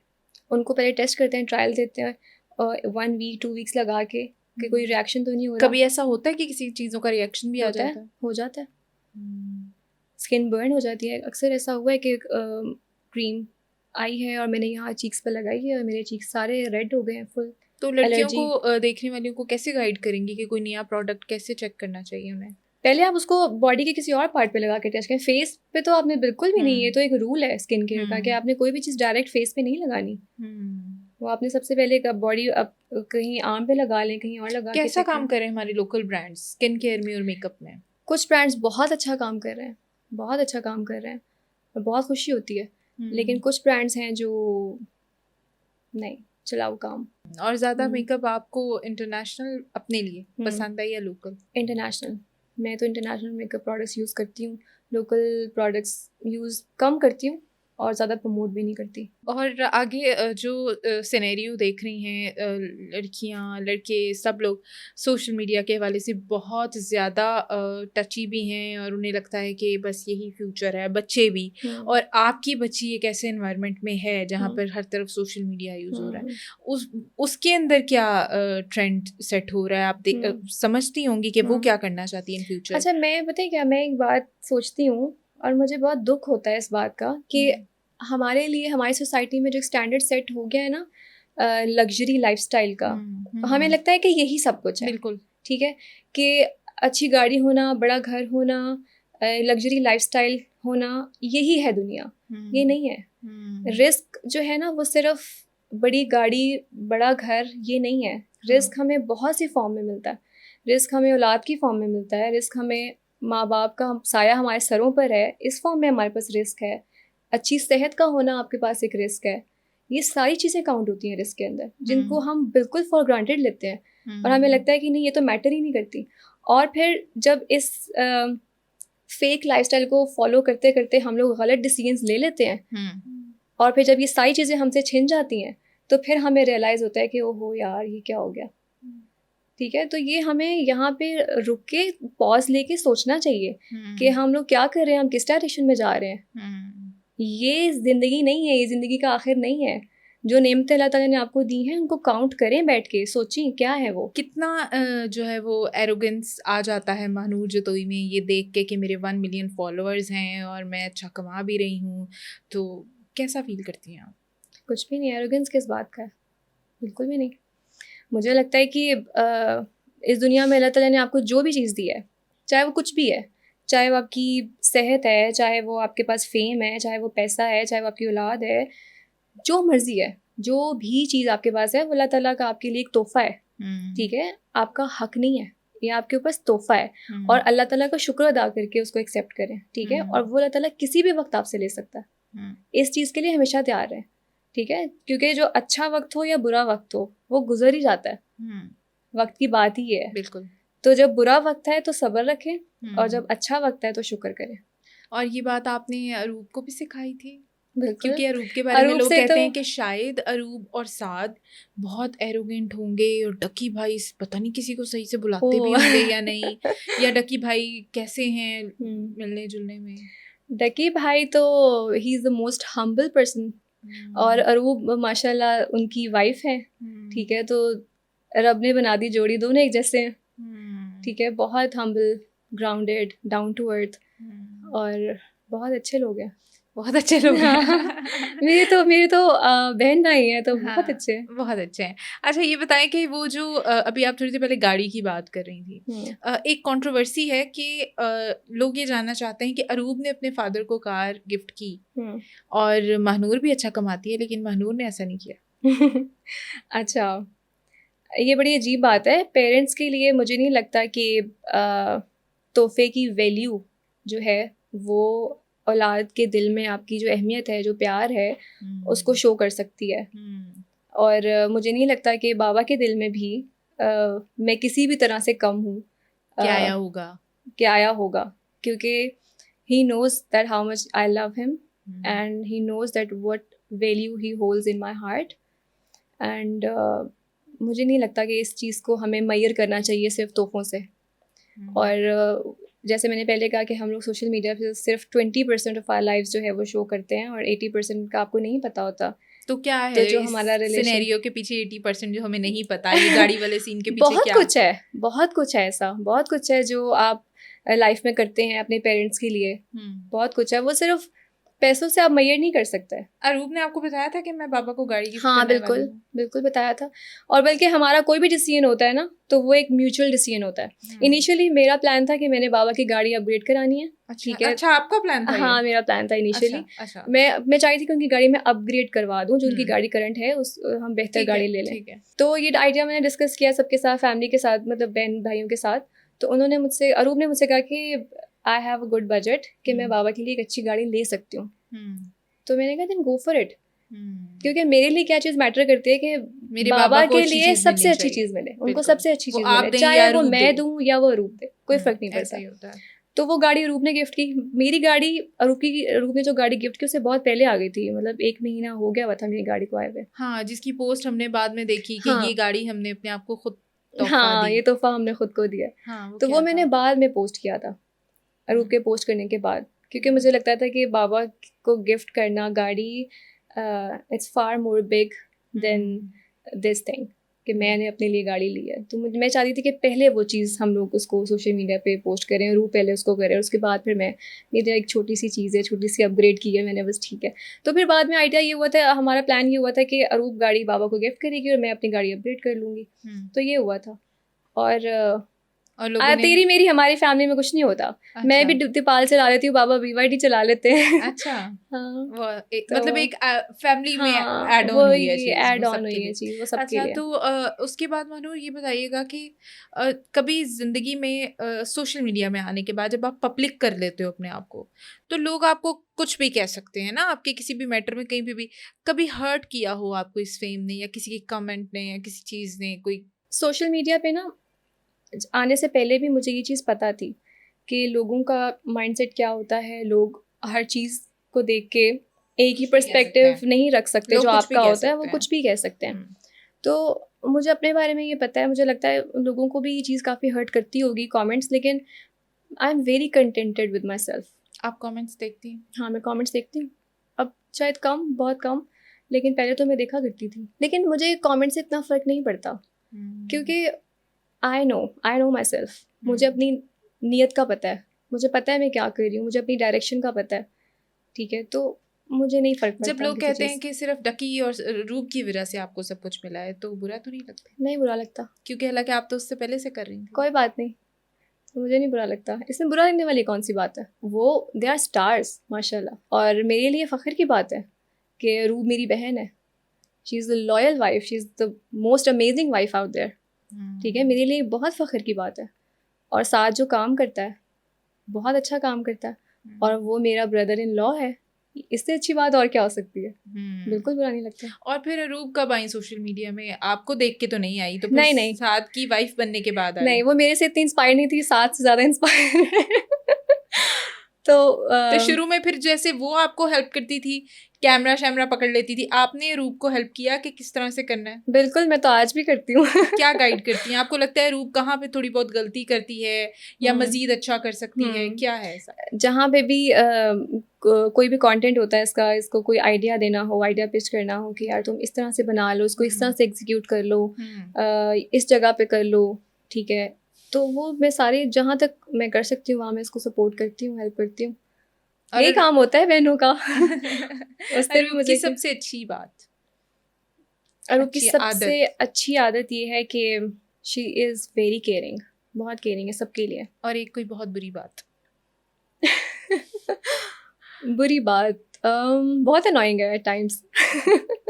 Speaker 2: उनको पहले टेस्ट करते हैं, ट्रायल देते हैं, और 1 वीक 2 वीक्स लगा के कि कोई रिएक्शन तो नहीं हो रहा।
Speaker 1: कभी ऐसा होता है कि किसी चीज़ों का रिएक्शन भी आ जाता है?
Speaker 2: हो जाता है, स्किन बर्न हो जाती है। अक्सर ऐसा हुआ है कि क्रीम आई है और मैंने यहाँ चीक्स पे लगाई है और मेरे चीक्स सारे रेड हो गए हैं फुल।
Speaker 1: तो लड़कियों को, देखने वालियों को कैसे गाइड करेंगी कि कोई नया प्रोडक्ट कैसे चेक करना चाहिए उन्हें?
Speaker 2: पहले आप उसको बॉडी के किसी और पार्ट पे लगा के टेस्ट करें, फेस पे तो आपने बिल्कुल भी नहीं। ये तो एक रूल है स्किन केयर का कि आपने कोई भी चीज़ डायरेक्ट फेस पे नहीं लगानी। वो आपने सबसे पहले बॉडी आप कहीं आर्म पे लगा लें, कहीं और लगा।
Speaker 1: कैसा काम करें हमारे लोकल ब्रांड्स स्किन केयर में और मेकअप में?
Speaker 2: कुछ ब्रांड्स बहुत अच्छा काम कर रहे हैं, बहुत अच्छा काम कर रहे हैं और बहुत खुशी होती है। लेकिन कुछ ब्रांड्स हैं जो नहीं चलाओ काम।
Speaker 1: और ज़्यादा मेकअप आपको इंटरनेशनल अपने लिए पसंद है या लोकल?
Speaker 2: इंटरनेशनल। मैं तो इंटरनेशनल मेकअप प्रोडक्ट्स यूज़ करती हूँ, लोकल प्रोडक्ट्स यूज़ कम करती हूँ और ज़्यादा प्रमोट भी नहीं करती।
Speaker 1: और आगे जो सिनेरियो देख रही हैं लड़कियां लड़के सब लोग सोशल मीडिया के हवाले से बहुत ज़्यादा टची भी हैं और उन्हें लगता है कि बस यही फ्यूचर है, बच्चे भी। और आपकी बच्ची एक ऐसे एनवायरनमेंट में है जहाँ पर हर तरफ सोशल मीडिया यूज़ हो रहा है, उसके अंदर क्या ट्रेंड सेट हो रहा है? आप समझती होंगी कि वो क्या करना चाहती है इन फ्यूचर?
Speaker 2: अच्छा, मैं पता है क्या, मैं एक बात सोचती हूँ और मुझे बहुत दुख होता है इस बात का कि हमारे लिए हमारी सोसाइटी में जो स्टैंडर्ड सेट हो गया है ना लग्जरी लाइफस्टाइल का, हमें लगता है कि यही सब कुछ है।
Speaker 1: बिल्कुल
Speaker 2: ठीक है कि अच्छी गाड़ी होना, बड़ा घर होना, लग्जरी लाइफस्टाइल होना, यही है दुनिया। ये नहीं है। रिस्क जो है ना वो सिर्फ बड़ी गाड़ी, बड़ा घर, ये नहीं है। रिस्क हमें बहुत सी फॉर्म में मिलता है। रिस्क हमें औलाद की फॉर्म में मिलता है, रिस्क हमें माँ बाप का साया हमारे सरों पर है, इस फॉर्म में हमारे पास रिस्क है। अच्छी सेहत का होना आपके पास एक रिस्क है। ये सारी चीज़ें काउंट होती हैं रिस्क के अंदर, जिनको हम बिल्कुल फॉर ग्रांटेड लेते हैं और हमें लगता है कि नहीं ये तो मैटर ही नहीं करती। और फिर जब इस फेक लाइफस्टाइल को फॉलो करते करते हम लोग गलत डिसीजंस ले लेते हैं और फिर जब ये सारी चीज़ें हमसे छिन जाती हैं तो फिर हमें रियलाइज़ होता है कि ओहो यार ये क्या हो गया। ठीक है, तो ये हमें यहाँ पे रुक के पॉज लेके सोचना चाहिए कि हम लोग क्या कर रहे हैं, हम किस डायरेक्शन में जा रहे हैं। ये ज़िंदगी नहीं है, ये ज़िंदगी का आखिर नहीं है। जो नेमतें अल्लाह ताला ने आपको दी हैं उनको काउंट करें बैठ के, सोचें क्या है वो।
Speaker 1: कितना जो है वो एरोगेंस आ जाता है महानूर जतोई में ये देख के कि मेरे 1 मिलियन फॉलोअर्स हैं और मैं अच्छा कमा भी रही हूँ, तो कैसा फील करती हैं आप?
Speaker 2: कुछ भी नहीं, एरोगेंस किस बात का है, बिल्कुल भी नहीं। मुझे लगता है कि इस दुनिया में अल्लाह ताला ने आपको जो भी चीज़ दी है, चाहे वो कुछ भी है, चाहे वो आपकी सेहत है, चाहे वो आपके पास फेम है, चाहे वो पैसा है, चाहे वो आपकी औलाद है, जो मर्ज़ी है, जो भी चीज़ आपके पास है वो अल्लाह ताला का आपके लिए एक तोहफ़ा है। ठीक है, आपका हक नहीं है, ये आपके ऊपर तोहफ़ा है और अल्लाह ताला का शुक्र अदा करके उसको एक्सेप्ट करें। ठीक है, और वो अल्लाह ताला किसी भी वक्त आपसे ले सकता है। इस चीज़ के लिए हमेशा तैयार रहें। ठीक है, क्योंकि जो अच्छा वक्त हो या बुरा वक्त हो वो गुजर ही जाता है। वक्त की बात ही है।
Speaker 1: बिल्कुल।
Speaker 2: तो जब बुरा वक्त है तो सब्र रखें और जब अच्छा वक्त है तो शुक्र करें।
Speaker 1: और ये बात आपने अरूब को भी सिखाई थी?
Speaker 2: बिल्कुल,
Speaker 1: क्योंकि अरूब के बारे में
Speaker 2: अरूब
Speaker 1: लोग
Speaker 2: से
Speaker 1: कहते
Speaker 2: तो
Speaker 1: हैं कि शायद अरूब और साद बहुत एरोगेंट होंगे और डकी भाई पता नहीं किसी को सही से बुलाते भी होंगे या नहीं, या डकी भाई कैसे हैं मिलने जुलने में?
Speaker 2: डकी भाई तो he is the most humble person और अरूब माशाल्लाह उनकी वाइफ है। ठीक है, तो रब ने बना दी जोड़ी, दोनों एक जैसे हैं। ठीक है, बहुत humble, grounded, down to earth और बहुत अच्छे लोग हैं।
Speaker 1: बहुत अच्छे लोग हैं।
Speaker 2: मेरे तो बहन भाई हैं तो बहुत अच्छे हैं।
Speaker 1: बहुत अच्छे हैं। अच्छा ये बताएं कि वो जो अभी आप थोड़ी देर पहले गाड़ी की बात कर रही थी, एक कंट्रोवर्सी है कि लोग ये जानना चाहते हैं कि अरूब ने अपने फादर को कार गिफ्ट की और महानूर भी अच्छा कमाती है लेकिन महानूर ने ऐसा नहीं किया।
Speaker 2: अच्छा, ये बड़ी अजीब बात है। पेरेंट्स के लिए मुझे नहीं लगता कि तोहफे की वैल्यू जो है वो औलाद के दिल में आपकी जो अहमियत है, जो प्यार है, उसको शो कर सकती है। और मुझे नहीं लगता कि बाबा के दिल में भी मैं किसी भी तरह से कम हूँ। क्या आया होगा क्योंकि he knows that how much I love him and he knows that what value he holds in my heart and मुझे नहीं लगता कि इस चीज़ को हमें मैयर करना चाहिए सिर्फ तोहफ़ों से। और जैसे मैंने पहले कहा कि हम लोग सोशल मीडिया पे सिर्फ 20% ऑफ आवर लाइफ जो है वो शो करते हैं और 80% का आपको नहीं पता होता।
Speaker 1: तो क्या है
Speaker 2: तो जो हमारा
Speaker 1: सिनेरियो के पीछे 80% जो हमें नहीं पता, ये गाड़ी वाले सीन के पीछे
Speaker 2: बहुत
Speaker 1: क्या?
Speaker 2: कुछ है, बहुत कुछ है, ऐसा बहुत कुछ है जो आप लाइफ में करते हैं अपने पेरेंट्स के लिए। बहुत कुछ है, वो सिर्फ पैसों से आप मैयर नहीं कर सकते।
Speaker 1: अरूब ने आपको बताया था कि मैं बाबा को गाड़ी गिफ्ट
Speaker 2: हाँ बिल्कुल बिल्कुल बताया था। और बल्कि हमारा कोई भी डिसीजन होता है ना तो वो एक म्यूचुअल डिसीजन होता है। इनिशियली मेरा प्लान था कि मैंने बाबा की गाड़ी अपग्रेड करानी है। ठीक है,
Speaker 1: अच्छा आपका प्लान था?
Speaker 2: हाँ मेरा प्लान था इनिशियली। मैं चाहती थी कि उनकी गाड़ी में अपग्रेड करवा दूँ, जो उनकी गाड़ी करंट है उस हम बेहतर गाड़ी ले लें। तो ये आइडिया मैंने डिस्कस किया सबके साथ, फैमिली के साथ, मतलब बहन भाइयों के साथ। तो उन्होंने मुझसे, अरूब ने मुझसे कहा कि I have a good budget कि मैं बाबा के लिए एक अच्छी गाड़ी ले सकती हूँ। तो मैंने कहा देन गो फॉर इट, क्योंकि मेरे लिए क्या चीज़ मैटर करती है कि मेरे बाबा के लिए सबसे अच्छी चीज़ मिले, उनको सबसे अच्छी चीज़ मिले, चाहे वो मैं दूं या वो अरूप दे, कोई फर्क नहीं पड़ता। तो वो गाड़ी अरूप ने गिफ्ट की। मेरी गाड़ी अरूप ने जो गाड़ी गिफ्ट की उससे बहुत पहले आ गई थी, मतलब 1 महीना हो गया हुआ था मेरी गाड़ी को आए हुए।
Speaker 1: हाँ, जिसकी पोस्ट हमने बाद में देखी कि ये गाड़ी हमने अपने आप को खुद
Speaker 2: हाँ ये तोहफा हमने खुद को दिया। तो वो मैंने बाद में पोस्ट किया था, अरूप के पोस्ट करने के बाद, क्योंकि मुझे लगता था कि बाबा को गिफ्ट करना गाड़ी it's far more big than this thing कि मैंने अपने लिए गाड़ी ली है। तो मैं चाहती थी कि पहले वो चीज़ हम लोग उसको सोशल मीडिया पे पोस्ट करें, अरूप पहले उसको करें और उसके बाद फिर मेरी एक छोटी सी चीज़ है, छोटी सी अपग्रेड की है मैंने, बस ठीक है। तो फिर बाद में आइडिया ये हुआ था, हमारा प्लान ये हुआ था कि अरूप गाड़ी बाबा को गिफ्ट करेगी और मैं अपनी गाड़ी अपग्रेड कर लूँगी। तो ये हुआ था। और
Speaker 1: और लोगों ने
Speaker 2: तेरी मेरी हमारी फैमिली में कुछ नहीं होता। मैं भी दीपाल चला लेती हूँ, बाबा BYD चला लेते हैं।
Speaker 1: अच्छा।
Speaker 2: हाँ,
Speaker 1: मतलब एक फैमिली में
Speaker 2: हाँ,
Speaker 1: ऐड
Speaker 2: वो
Speaker 1: ऑन हुई है
Speaker 2: ये
Speaker 1: चीज,
Speaker 2: ऐड
Speaker 1: वो
Speaker 2: ऑन
Speaker 1: सबके
Speaker 2: हुई है
Speaker 1: लिए।
Speaker 2: चीज, वो सबके
Speaker 1: अच्छा,
Speaker 2: लिए।
Speaker 1: तो उसके बाद मनोहर ये बताइएगा कि कभी जिंदगी में सोशल मीडिया में आने के बाद जब आप पब्लिक कर लेते हो अपने आप को, तो लोग आपको कुछ भी कह सकते हैं ना, आपके किसी भी मैटर में कहीं पे भी कभी हर्ट किया हो आपको इस फेम ने, या किसी के कमेंट ने, या किसी चीज ने, कोई?
Speaker 2: सोशल मीडिया पे ना आने से पहले भी मुझे ये चीज़ पता थी कि लोगों का माइंडसेट क्या होता है। लोग हर चीज़ को देख के एक ही पर्सपेक्टिव नहीं रख सकते।
Speaker 1: लोग
Speaker 2: जो
Speaker 1: कुछ भी
Speaker 2: आपका
Speaker 1: कह
Speaker 2: होता है वो
Speaker 1: सकते हैं।
Speaker 2: कुछ भी कह सकते हैं। तो मुझे अपने बारे में ये पता है, मुझे लगता है लोगों को भी ये चीज़ काफ़ी हर्ट करती होगी कमेंट्स, लेकिन I am very contented with my self.
Speaker 1: आप कमेंट्स देखती हैं?
Speaker 2: हाँ, मैं कमेंट्स देखती हूँ। अब शायद कम, बहुत कम, लेकिन पहले तो मैं देखा करती थी। लेकिन मुझे कमेंट से इतना फ़र्क नहीं पड़ता, क्योंकि आई नो माई सेल्फ। मुझे अपनी नीयत का पता है, मुझे पता है मैं क्या कर रही हूँ, मुझे अपनी डायरेक्शन का पता है, ठीक है। तो मुझे नहीं फ़र्क पड़ता।
Speaker 1: जब लोग कहते हैं कि सिर्फ डकी और रूप की वजह से आपको सब कुछ मिला है, तो बुरा तो नहीं लगता?
Speaker 2: नहीं बुरा लगता,
Speaker 1: क्योंकि हालांकि आप तो उससे पहले से कर रही थी।
Speaker 2: कोई बात नहीं, मुझे नहीं बुरा लगता। इसमें बुरा लगने वाली कौन सी बात है? वो दे आर स्टार्स माशाल्लाह, और मेरे लिए फ़ख्र की बात है कि रूप मेरी बहन है। She is the loyal wife, she is the most amazing wife out there, ठीक है। मेरे लिए बहुत फ़ख्र की बात है। और साथ जो काम करता है, बहुत अच्छा काम करता है, और वो मेरा ब्रदर इन लॉ है। इससे अच्छी बात और क्या हो सकती है? बिल्कुल बुरा नहीं लगता।
Speaker 1: और फिर रूप कब आई सोशल मीडिया में? आपको देख के तो नहीं आई, तो फिर
Speaker 2: नहीं
Speaker 1: साथ की वाइफ बनने के बाद आई?
Speaker 2: नहीं, वो मेरे से इतनी इंस्पायर नहीं थी, साथ से ज़्यादा इंस्पायर।
Speaker 1: तो शुरू में फिर जैसे वो आपको हेल्प करती थी, कैमरा शैमरा पकड़ लेती थी, आपने रूप को हेल्प किया कि किस तरह से करना है?
Speaker 2: बिल्कुल, मैं तो आज भी करती हूँ।
Speaker 1: क्या गाइड करती हैं? आपको लगता है रूप कहाँ पे थोड़ी बहुत गलती करती है, या मजीद अच्छा कर सकती है, क्या है ऐसा?
Speaker 2: जहाँ पे भी कोई भी कंटेंट होता है इसको कोई आइडिया देना हो, आइडिया पिच करना हो कि यार तुम इस तरह से बना लो, इसको इस तरह से एग्जीक्यूट कर लो, इस जगह पे कर लो, ठीक है। तो वो मैं सारे जहाँ तक मैं कर सकती हूँ वहाँ मैं इसको सपोर्ट करती हूँ, हेल्प करती हूँ। यही काम होता है बहनों का। उससे भी मुझे
Speaker 1: सबसे अच्छी बात,
Speaker 2: अरूप की सबसे अच्छी आदत ये है कि शी इज़ वेरी केयरिंग, बहुत केयरिंग है सबके लिए।
Speaker 1: और एक कोई बहुत बुरी बात?
Speaker 2: बुरी बात बहुत अनोइंग है एट टाइम्स।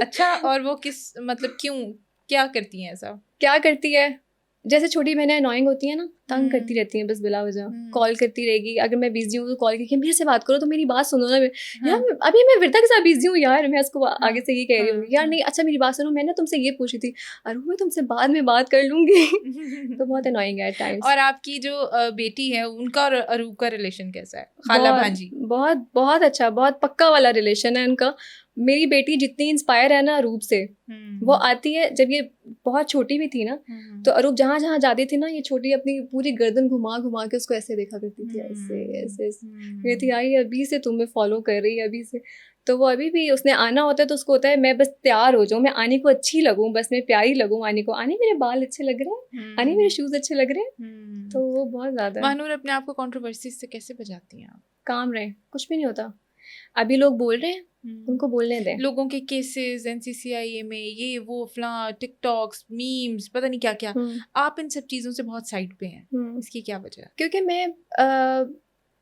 Speaker 1: अच्छा, और वो किस मतलब क्यों, क्या करती हैं ऐसा?
Speaker 2: क्या करती है? जैसे छोटी बहनें अनोइंग होती हैं ना, तंग करती रहती हैं बस बिला वजह। कॉल करती रहेगी, अगर मैं बिजी हूँ तो कॉल करके मेरे से बात करो, तो मेरी बात सुनो ना। यार अभी मैं विरता के साथ बिजी हूँ यार, मैं उसको आगे से ये कह रही हूँ यार नहीं अच्छा मेरी बात सुनो, मैंने तुमसे ये पूछी थी, अरे मैं तुमसे बाद में बात कर लूंगी। तो बहुत अनोइंग है एट टाइम्स।
Speaker 1: और आपकी जो बेटी है उनका और अरूप का रिलेशन कैसा है? खाला भांजी?
Speaker 2: बहुत बहुत अच्छा, बहुत पक्का वाला रिलेशन है उनका। मेरी बेटी जितनी इंस्पायर है ना रूप से, वो आती है, जब ये बहुत छोटी भी थी ना, तो अरूप जहाँ जहाँ जाती थी ना, ये छोटी अपनी पूरी गर्दन घुमा घुमा के उसको ऐसे देखा करती थी, ऐसे ऐसे ऐसे। ये थी आई अभी से तुम्हें फॉलो कर रही है, अभी से। तो वो अभी भी उसने आना होता है तो उसको होता है मैं बस तैयार हो जाऊँ, मैं आने को अच्छी लगूँ, बस मैं प्यारी लगूँ आने को, आने मेरे बाल अच्छे लग रहे हैं, आने मेरे शूज अच्छे लग रहे हैं। तो वो बहुत ज्यादा।
Speaker 1: महानूर अपने आप को कंट्रोवर्सी से कैसे बचाती हैं आप?
Speaker 2: काम रहे, कुछ भी नहीं होता। अभी लोग बोल रहे हैं, उनको बोलने दें।
Speaker 1: लोगों के केसेस NCCIA में, ये वो फलां, टिकटॉक्स, मीम्स, पता नहीं क्या क्या, आप इन सब चीज़ों से बहुत साइड पे हैं, इसकी क्या वजह है?
Speaker 2: क्योंकि मैं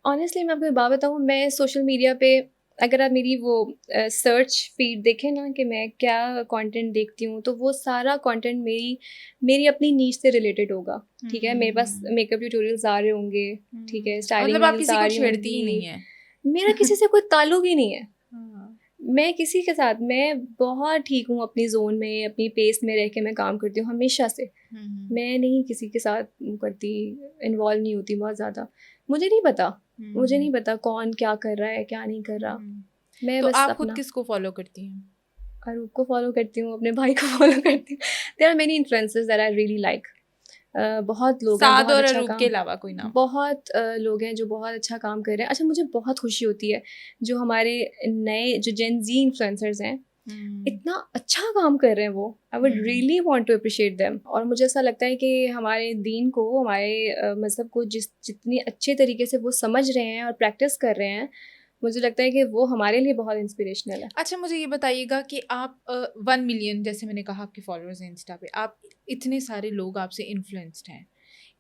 Speaker 2: ऑनेस्टली मैं आपको एक बात बताऊँ, मैं सोशल मीडिया पे अगर आप मेरी वो सर्च फीड देखें ना कि मैं क्या कंटेंट देखती हूँ, तो वो सारा कंटेंट मेरी अपनी नीश से रिलेटेड होगा, ठीक है। मेरे पास मेकअप ट्यूटोरियल्स आ रहे होंगे, ठीक है, स्टाइलिंग
Speaker 1: मतलब आप
Speaker 2: रील्स
Speaker 1: किसी
Speaker 2: आ
Speaker 1: को
Speaker 2: रही
Speaker 1: छेड़ती ही
Speaker 2: होंगी।
Speaker 1: नहीं है?
Speaker 2: मेरा किसी से कोई ताल्लुक ही नहीं है। मैं किसी के साथ, मैं बहुत ठीक हूँ अपनी जोन में, अपनी पेस में रह के मैं काम करती हूँ हमेशा से। मैं नहीं किसी के साथ करती, इन्वॉल्व नहीं होती बहुत ज़्यादा। मुझे नहीं पता कौन क्या कर रहा है, क्या नहीं कर रहा। मैं
Speaker 1: तो
Speaker 2: बस
Speaker 1: आप
Speaker 2: अपना
Speaker 1: खुद किसको फॉलो करती हैं?
Speaker 2: अरूप को फॉलो करती हूँ, अपने भाई को फॉलो करती हूँ। There are many influencers that I really like. बहुत लोग हैं,
Speaker 1: साद
Speaker 2: बहुत
Speaker 1: और
Speaker 2: अच्छा
Speaker 1: अरूप
Speaker 2: काम,
Speaker 1: के अलावा कोई नाम?
Speaker 2: बहुत लोग हैं जो बहुत अच्छा काम कर रहे हैं। अच्छा, मुझे बहुत खुशी होती है जो हमारे नए जो जेन जी इन्फ्लुएंसर्स हैं, इतना अच्छा काम कर रहे हैं वो। I would really want to appreciate them. और मुझे ऐसा लगता है कि हमारे दीन को, हमारे मज़हब को जितनी अच्छे तरीके से वो समझ रहे हैं और प्रैक्टिस कर रहे हैं, मुझे लगता है कि वो हमारे लिए बहुत इंस्पिरेशनल है।
Speaker 1: अच्छा, मुझे ये बताइएगा कि आप 1 मिलियन जैसे मैंने कहा आपके फॉलोअर्स हैं इंस्टा पे, आप इतने सारे लोग आपसे इन्फ्लुएंस्ड हैं,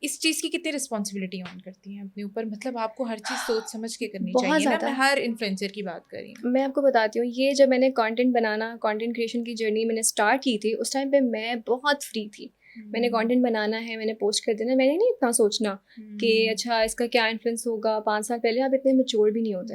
Speaker 1: इस चीज़ की कितनी रिस्पॉन्सिबिलिटी ऑन करती हैं अपने ऊपर, मतलब आपको हर चीज़ सोच समझ के करनी
Speaker 2: बहुत
Speaker 1: चाहिए ना,
Speaker 2: ज़्यादा।
Speaker 1: मैं हर इन्फ्लुएंसर की बात कर रही हूँ।
Speaker 2: मैं आपको बताती हूँ, ये जब मैंने कंटेंट बनाना, कंटेंट क्रिएशन की जर्नी मैंने स्टार्ट की थी, उस टाइम पे मैं बहुत फ्री थी। मैंने कंटेंट बनाना है, मैंने पोस्ट कर देना, मैंने नहीं इतना सोचना कि अच्छा इसका क्या इन्फ्लुएंस होगा। 5 साल पहले आप इतने मैच्योर भी नहीं होते।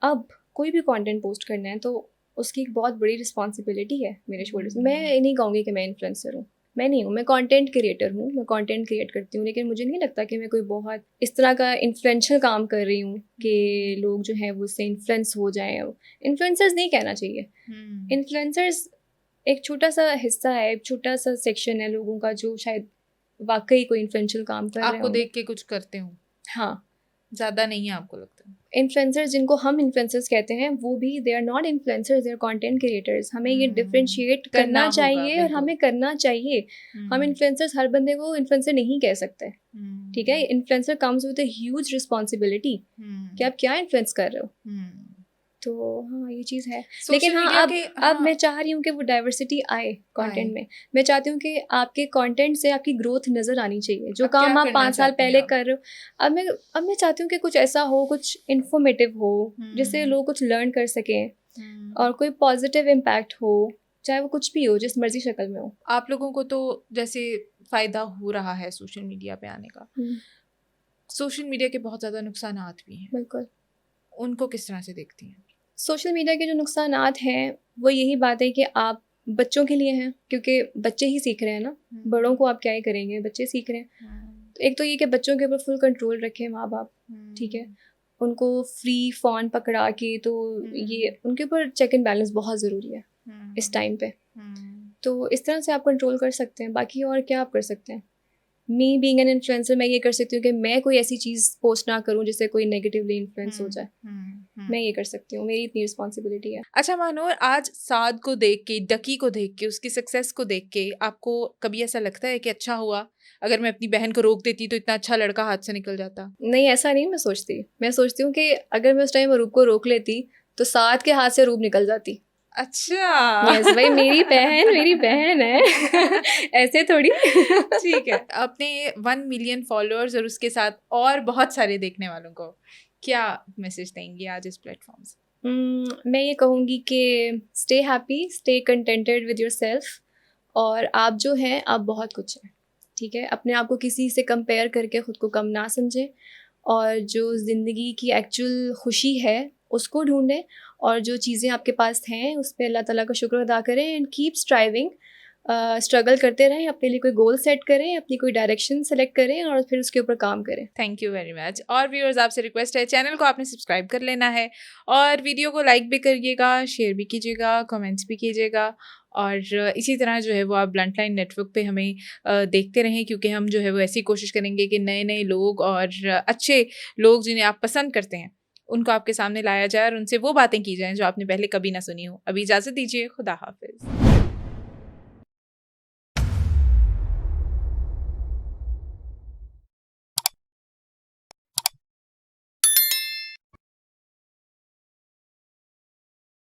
Speaker 2: अब कोई भी कंटेंट पोस्ट करना है तो उसकी एक बहुत बड़ी रिस्पॉन्सिबिलिटी है मेरे शोल्डर्स। मैं नहीं कहूँगी कि मैं इन्फ्लुएंसर हूँ, मैं नहीं हूँ, मैं कंटेंट क्रिएटर हूँ, मैं कंटेंट क्रिएट करती हूँ, लेकिन मुझे नहीं लगता कि मैं कोई बहुत इस तरह का इन्फ्लुएंशियल काम कर रही हूँ कि लोग जो हैं वो उससे इन्फ्लुएंस हो जाएं। इन्फ्लुएंसर्स नहीं कहना चाहिए, इन्फ्लुएंसर्स एक छोटा सा हिस्सा है, एक छोटा सा सेक्शन है लोगों का जो शायद वाकई कोई इन्फ्लुएंशियल काम कर रहे
Speaker 1: आपको
Speaker 2: होंगे।
Speaker 1: देख के कुछ करते हो,
Speaker 2: हाँ,
Speaker 1: ज़्यादा नहीं है आपको लगता है?
Speaker 2: इन्फ्लुएंसर्स जिनको हम इन्फ्लुएंसर्स कहते हैं वो भी they are not influencers, they are content creators. हमें ये डिफरेंशिएट
Speaker 1: करना
Speaker 2: करना
Speaker 1: होगा,
Speaker 2: चाहिए और
Speaker 1: बिल्कुल।
Speaker 2: हमें करना चाहिए। हम इन्फ्लुएंसर्स हर बंदे को इन्फ्लुएंसर नहीं कह सकते, ठीक है। Influencer comes with a huge responsibility कि आप क्या इन्फ्लुएंस कर रहे हो। तो हाँ, ये चीज़ है। लेकिन हाँ, अब मैं चाह रही हूँ कि वो डाइवर्सिटी आए कंटेंट में। मैं चाहती हूँ कि आपके कंटेंट से आपकी ग्रोथ नज़र आनी चाहिए। जो काम आप 5 साल पहले कर रहे हो, अब मैं चाहती हूँ कि कुछ ऐसा हो, कुछ इन्फॉर्मेटिव हो, जिससे लोग कुछ लर्न कर सकें और कोई पॉजिटिव इम्पैक्ट हो, चाहे वो कुछ भी हो, जिस मर्जी शक्ल में हो।
Speaker 1: आप लोगों को तो जैसे फ़ायदा हो रहा है सोशल मीडिया पे आने का, सोशल मीडिया के बहुत ज़्यादा नुकसानात भी हैं।
Speaker 2: बिल्कुल।
Speaker 1: उनको किस तरह से देखती हैं?
Speaker 2: सोशल मीडिया के जो नुकसानात हैं वो यही बात है कि आप बच्चों के लिए हैं, क्योंकि बच्चे ही सीख रहे हैं ना, बड़ों को आप क्या ही करेंगे, बच्चे सीख रहे हैं। तो एक तो ये कि बच्चों के ऊपर फुल कंट्रोल रखें माँ बाप, ठीक है। उनको फ्री फ़ोन पकड़ा के, तो ये उनके ऊपर चेक एंड बैलेंस बहुत ज़रूरी है इस टाइम पे। तो इस तरह से आप कंट्रोल कर सकते हैं। बाकी और क्या आप कर सकते हैं? मी बीइंग एन इन्फ्लुएंसर, मैं ये कर सकती हूँ कि मैं कोई ऐसी चीज़ पोस्ट ना करूँ जिससे कोई नेगेटिवली इन्फ्लुएंस हो जाए। मैं ये कर सकती हूँ, मेरी इतनी रिस्पॉन्सिबिलिटी है।
Speaker 1: अच्छा मानूर, आज साद को देख के, डकी को देख के, उसकी सक्सेस को देख के आपको कभी ऐसा लगता है कि अच्छा हुआ अगर मैं अपनी बहन को रोक देती तो इतना अच्छा लड़का हाथ से निकल जाता?
Speaker 2: नहीं, ऐसा नहीं मैं सोचती। मैं सोचती हूँ कि अगर मैं उस टाइम रूप को रोक लेती तो साद के हाथ से रूप निकल जाती।
Speaker 1: अच्छा।
Speaker 2: यस भाई, मेरी बहन है। ऐसे थोड़ी।
Speaker 1: ठीक है। अपने 1 मिलियन फॉलोअर्स और उसके साथ और बहुत सारे देखने वालों को क्या मैसेज देंगी आज इस प्लेटफॉर्म से?
Speaker 2: मैं ये कहूँगी कि stay happy, stay contented with yourself. और आप जो हैं, आप बहुत कुछ हैं, ठीक है। अपने आप को किसी से कंपेयर करके ख़ुद को कम ना समझें, और जो ज़िंदगी की एक्चुअल खुशी है उसको ढूंढें, और जो चीज़ें आपके पास हैं उस पर अल्लाह ताला का शुक्र अदा करें एंड कीप स्ट्राइविंग। स्ट्रगल करते रहें, अपने लिए कोई गोल सेट करें, अपनी कोई डायरेक्शन सेलेक्ट करें और फिर उसके ऊपर काम करें।
Speaker 1: Thank you very much. और व्यूअर्स, आपसे रिक्वेस्ट है, चैनल को आपने सब्सक्राइब कर लेना है और वीडियो को लाइक भी करिएगा, शेयर भी कीजिएगा, कमेंट्स भी कीजिएगा, और इसी तरह जो है वो आप ब्लंट लाइन नेटवर्क पे हमें देखते रहें, क्योंकि हम जो है वो ऐसी कोशिश करेंगे कि नए नए लोग और अच्छे लोग जिन्हें आप पसंद करते हैं उनको आपके सामने लाया जाए और उनसे वो बातें की जाएँ जो आपने पहले कभी ना सुनी हो। अभी इजाज़त दीजिए, खुदा हाफिज़।